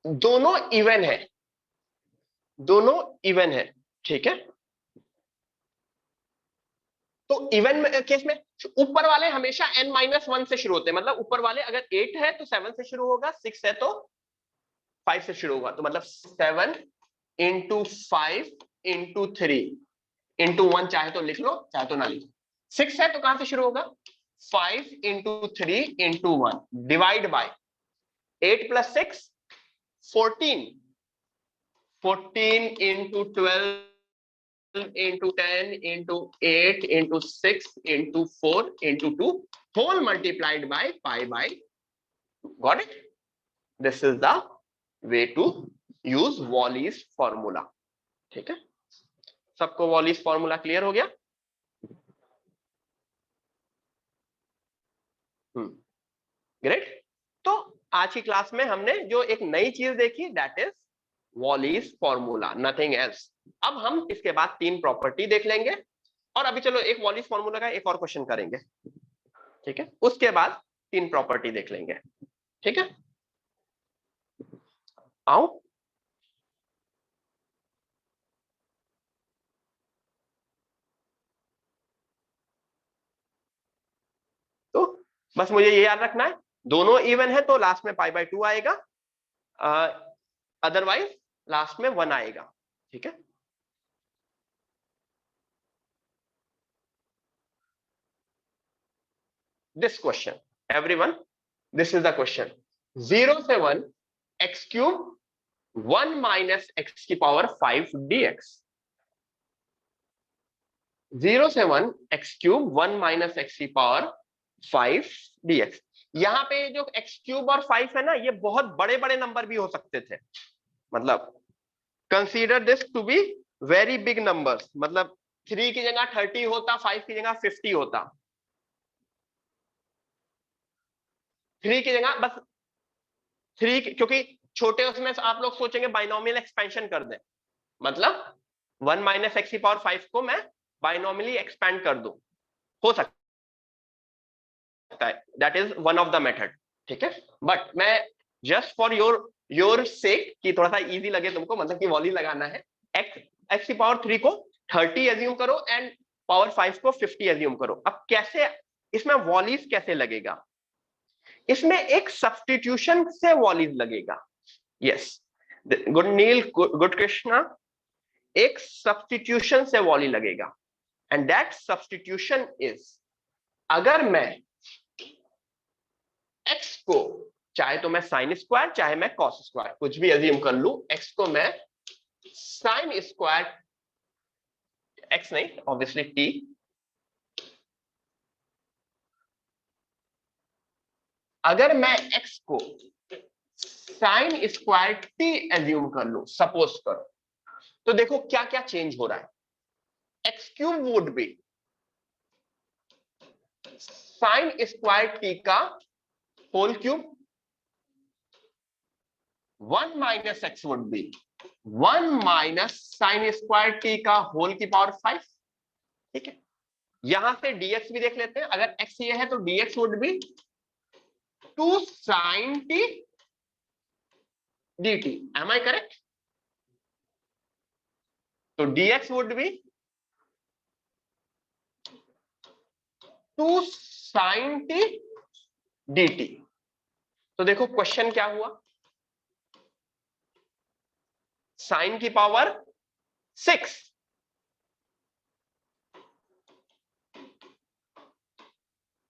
दोनों इवन है, दोनों इवन है। ठीक है, तो इवन केस में ऊपर वाले हमेशा n-1 से शुरू होते हैं। मतलब ऊपर वाले अगर 8 है तो 7 से शुरू होगा, 6 है तो 5 से शुरू होगा। तो मतलब 7 into 5 into 3 into 1, चाहे तो लिख लो चाहे तो ना लिखो। 6 है तो कहां से शुरू होगा? 5 into 3 into 1 divide by 8 plus 6 14, 14 into 12 into 10 into 8 into 6 into 4 into 2 whole multiplied by pi by 2. Got it? This is the way to use Wallis formula. ठीक है, सबको Wallis formula क्लियर हो गया? ग्रेट। तो आज की क्लास में हमने जो एक नई चीज देखी, that is Wallis formula, nothing else. अब हम इसके बाद 3 प्रॉपर्टी देख लेंगे, और अभी चलो एक Wallis फॉर्मूला का एक और क्वेश्चन करेंगे। ठीक है, उसके बाद 3 प्रॉपर्टी देख लेंगे। ठीक है, आओ। तो बस मुझे ये याद रखना है, दोनों इवन है तो लास्ट में π/2 आएगा, अदरवाइज लास्ट में 1 आएगा। ठीक है, this question, everyone, this is the question। 0 से 1 x³ 1 minus x की पावर 5 dx। 0 से 1 x³ 1 minus x की पावर 5 dx। यहाँ पे जो x³ और 5 है ना, ये बहुत बड़े बड़े नंबर भी हो सकते थे। मतलब consider this to be very big numbers. मतलब 3 की जगह 30 होता, 5 की जगह 50 होता, 3 की जगह बस 3, क्योंकि छोटे उसमें आप लोग सोचेंगे बाइनोमियल एक्सपेंशन कर दें। मतलब 1 minus x की पावर 5 को मैं बाइनोमियली एक्सपेंड कर दूं, हो सकता है, that is one of the method. ठीक है, बट मैं जस्ट फॉर योर सेक कि थोड़ा सा इजी लगे तुमको, मतलब कि वॉली लगाना है, x की पावर 3 को 30 एज्यूम करो एंड पावर 5 को 50 एज्यूम करो। अब कैसे इसमें वॉलीज कैसे लगेगा? इसमें एक सब्स्टिट्यूशन से वॉलीज लगेगा। यस, गुड नील, गुड कृष्णा, एक सब्स्टिट्यूशन से वॉली लगेगा, एंड दैट सब्स्टिट्यूशन इज, अगर मैं x को चाहे तो मैं साइन स्क्वायर चाहे मैं कॉस स्क्वायर कुछ भी एज्यूम कर लूं, x को मैं साइन स्क्वायर, x नहीं ऑब्वियसली t, अगर मैं x को साइन स्क्वायर t एज्यूम कर लूं, सपोज करो, तो देखो क्या क्या चेंज हो रहा है। x³ would be sine square t का whole cube 1 minus x would be 1 minus sine square t का होल की पावर 5। ठीक है, यहां से dx भी देख लेते हैं। अगर x ये है तो dx would be 2 sin t dt। Am I correct? तो dx would be 2 sin t dt। तो देखो क्वेश्चन क्या हुआ, साइन की power 6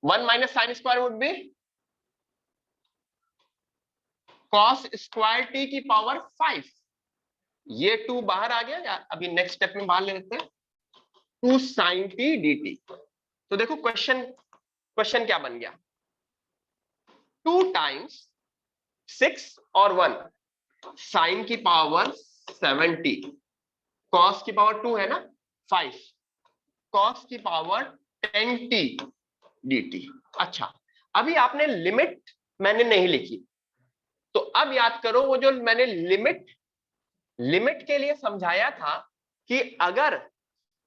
1 minus sine square would be cos square T की पावर 5। ये 2 बाहर आ गया या अभी नेक्स्ट स्टेप में बाहर ले लेते हैं, 2 sin t dt। तो देखो क्वेश्चन क्या बन गया, 2 टाइम्स 6 और 1 साइन की पावर 70 कॉस की पावर 2 है ना 5 कॉस की पावर 10t dt। अच्छा, अभी आपने लिमिट मैंने नहीं लिखी, तो अब याद करो वो जो मैंने लिमिट के लिए समझाया था कि अगर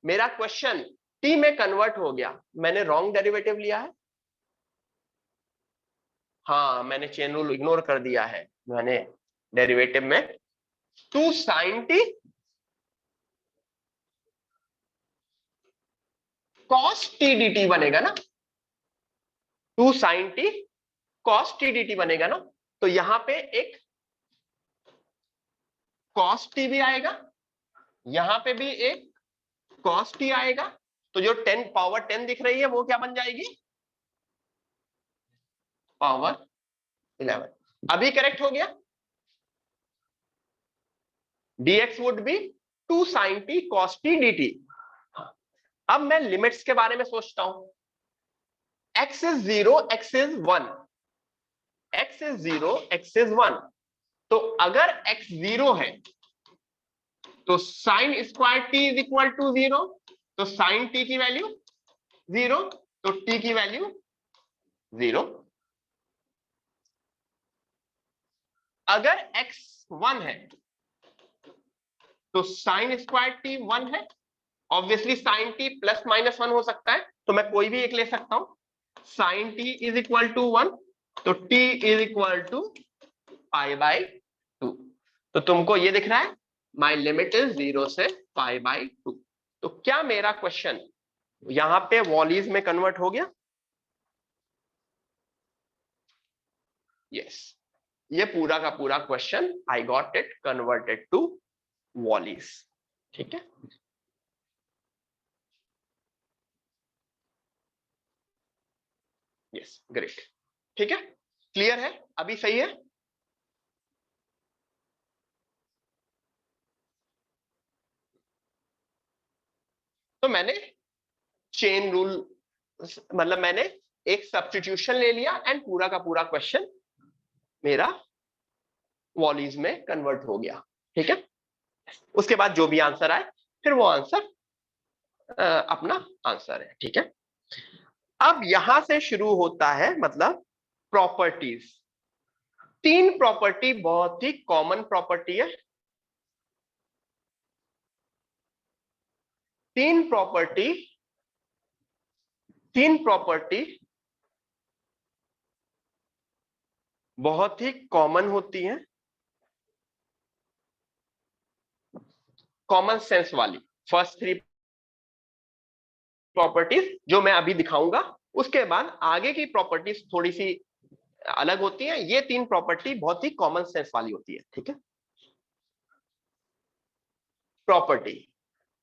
मेरा क्वेश्चन t में कन्वर्ट हो गया, मैंने रॉन्ग डेरिवेटिव लिया है। हाँ, मैंने चेन रूल इग्नोर कर दिया है, मैंने डेरिवेटिव में 2 sin t cos t dt बनेगा ना, 2 sin t cos t dt बनेगा ना। तो यहां पे एक cos t भी आएगा, यहां पे भी एक cos t आएगा। तो जो 10 पावर 10 दिख रही है वो क्या बन जाएगी, पावर 11। अभी करेक्ट हो गया, dx would be 2 sin t cos t dt। अब मैं लिमिट्स के बारे में सोचता हूं, x is 0 x is 1, x is 0 x is 1। तो अगर x 0 है तो sine square t is equal to 0, तो साइन t की वैल्यू 0, तो t की वैल्यू 0। अगर x 1 है तो साइन स्क्वायर t 1 है। Obviously sine t plus minus 1 हो सकता है, तो मैं कोई भी एक ले सकता हूं। Sine t is equal to 1, तो t is equal to pi by 2। तो तुमको ये दिख रहा है, माई लिमिट इज 0 से पाई बाई 2। तो क्या मेरा क्वेश्चन यहां पे वॉलीज में कन्वर्ट हो गया? यस, ये पूरा का पूरा question I got it converted to वॉलीज। ठीक है, यस ग्रेट। ठीक है, क्लियर है, अभी सही है। तो मैंने चेन रूल, मतलब मैंने एक सब्स्टिट्यूशन ले लिया एंड पूरा का पूरा क्वेश्चन मेरा वॉलीज में कन्वर्ट हो गया। ठीक है, उसके बाद जो भी आंसर आए फिर वो आंसर अपना आंसर है। ठीक है, अब यहां से शुरू होता है मतलब प्रॉपर्टीज। 3 प्रॉपर्टी बहुत ही कॉमन प्रॉपर्टी है। 3 प्रॉपर्टी बहुत ही कॉमन होती हैं, कॉमन सेंस वाली। फर्स्ट 3 प्रॉपर्टीज जो मैं अभी दिखाऊंगा, उसके बाद आगे की प्रॉपर्टीज थोड़ी सी अलग होती हैं। ये 3 प्रॉपर्टी बहुत ही कॉमन सेंस वाली होती है। ठीक है,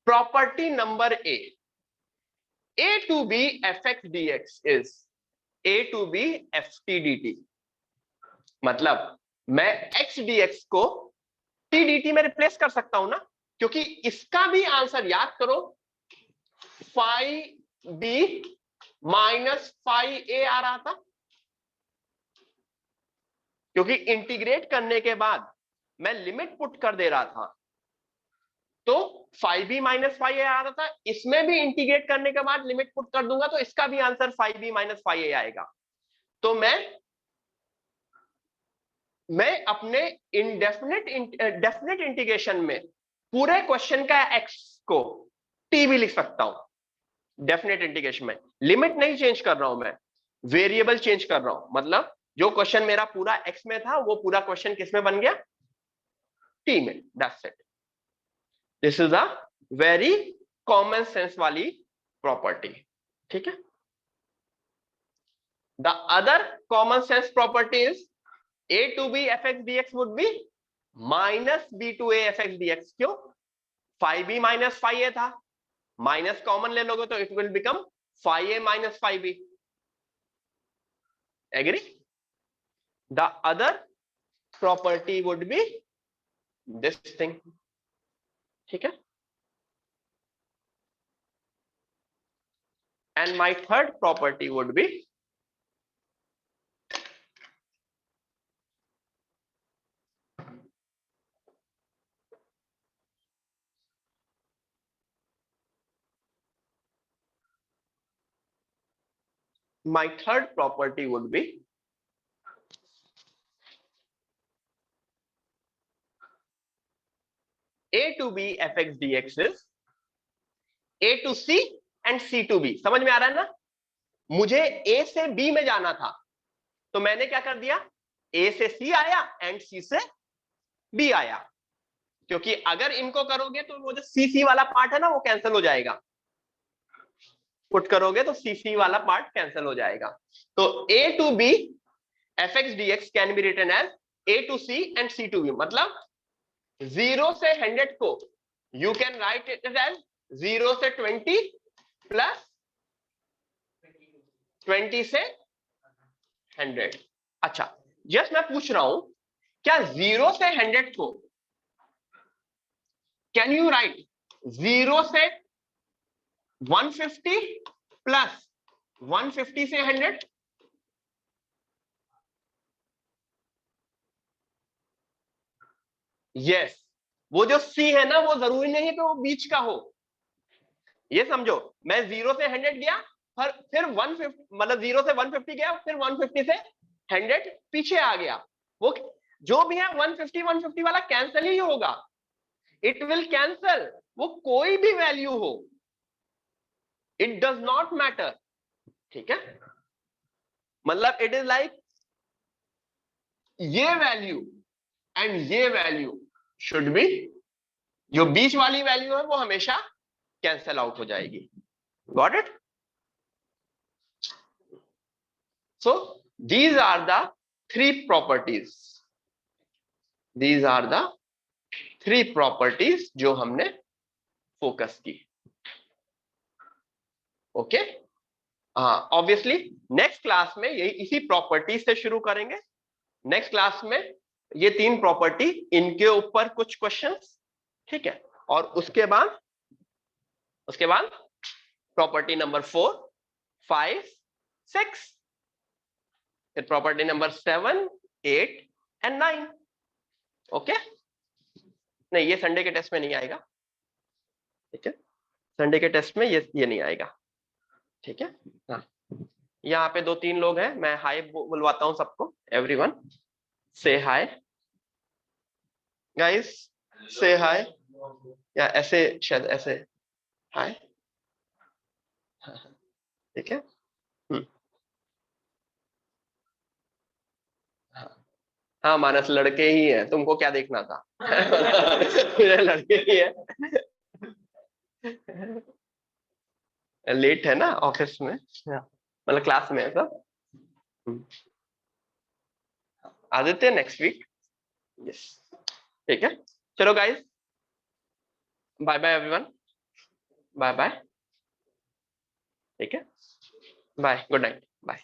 property number a to b fx dx is a to b ft dt। मतलब मैं x dx को t dt में रिप्लेस कर सकता हूं ना, क्योंकि इसका भी आंसर याद करो, phi b minus phi a आ रहा था, क्योंकि इंटीग्रेट करने के बाद मैं लिमिट पुट कर दे रहा था, तो फाइव बी माइनस फाइव ए आ रहा था। इसमें भी इंटीग्रेट करने के बाद लिमिट पुट कर दूंगा तो इसका भी answer five B minus five A आएगा। तो मैं मैं अपने डेफिनेट इंटीग्रेशन में पूरे क्वेश्चन का x को t भी लिख सकता हूं। डेफिनेट इंटीग्रेशन में लिमिट नहीं चेंज कर रहा हूं, मैं वेरिएबल चेंज कर रहा हूं। मतलब जो क्वेश्चन मेरा पूरा x में था वो पूरा क्वेश्चन किस में बन गया, t में। That's it. This is a very common sense वाली प्रॉपर्टी। ठीक है। The other common sense property is a to b fx dx would be minus b to a fx dx। क्यों? phi b minus phi a था, minus common ले लोगे तो it will become phi a minus phi b। Agree? The other property would be this thing. ठीक है। And my third property would be my third property would be a to b fx dx is a to c and c to b। समझ में आ रहा है ना? मुझे a से b में जाना था तो मैंने क्या कर दिया, a से c आया एंड c से b आया। क्योंकि अगर इनको करोगे तो वो जो सी वाला पार्ट है ना वो कैंसिल हो जाएगा। पुट करोगे तो सी वाला पार्ट कैंसिल हो जाएगा। तो a to b fx dx can be written as a to c and c to b। मतलब 0 से 100 को you can write it as 0 से 20 प्लस 20 से 100। अच्छा, जस्ट मैं पूछ रहा हूं क्या 0 से 100 को कैन यू राइट 0 से 150 प्लस 150 से 100? यस। वो जो C है ना वो जरूरी नहीं है कि वो बीच का हो। ये समझो, मैं 0 से 100 गया फिर 150, मतलब 0 से 150 गया फिर 150 से 100 पीछे आ गया। वो जो भी है 150 150 वाला कैंसिल ही होगा। इट विल कैंसल, वो कोई भी वैल्यू हो, इट डज नॉट मैटर। ठीक है। मतलब इट इज लाइक ये वैल्यू एंड ये वैल्यू शुड बी, जो बीच वाली वैल्यू है वो हमेशा कैंसल आउट हो जाएगी। Got it? So these are the three properties, these are the three properties जो हमने फोकस की। ओके। हाँ, ऑब्वियसली नेक्स्ट क्लास में यही इसी प्रॉपर्टीज से शुरू करेंगे। नेक्स्ट क्लास में ये तीन प्रॉपर्टी, इनके ऊपर कुछ क्वेश्चंस। ठीक है। और उसके बाद प्रॉपर्टी नंबर 4 5 6, फिर प्रॉपर्टी नंबर 7 8 एंड 9। ओके। नहीं, ये संडे के टेस्ट में नहीं आएगा। ठीक है, संडे के टेस्ट में ये नहीं आएगा। ठीक है। हाँ, यहाँ पे 2-3 लोग हैं, मैं हाय बुलवाता हूँ सबको। एवरीवन से हाय गाइस, से हाय, या ऐसे शायद ऐसे हाय। ठीक है। हाँ मानस, लड़के ही है, तुमको क्या देखना था? लड़के ही है। लेट है ना ऑफिस में, मतलब क्लास में है सब। Aditya next week. यस। ठीक है, चलो guys, bye bye everyone, bye bye. ठीक है, बाय, गुड नाइट, बाय।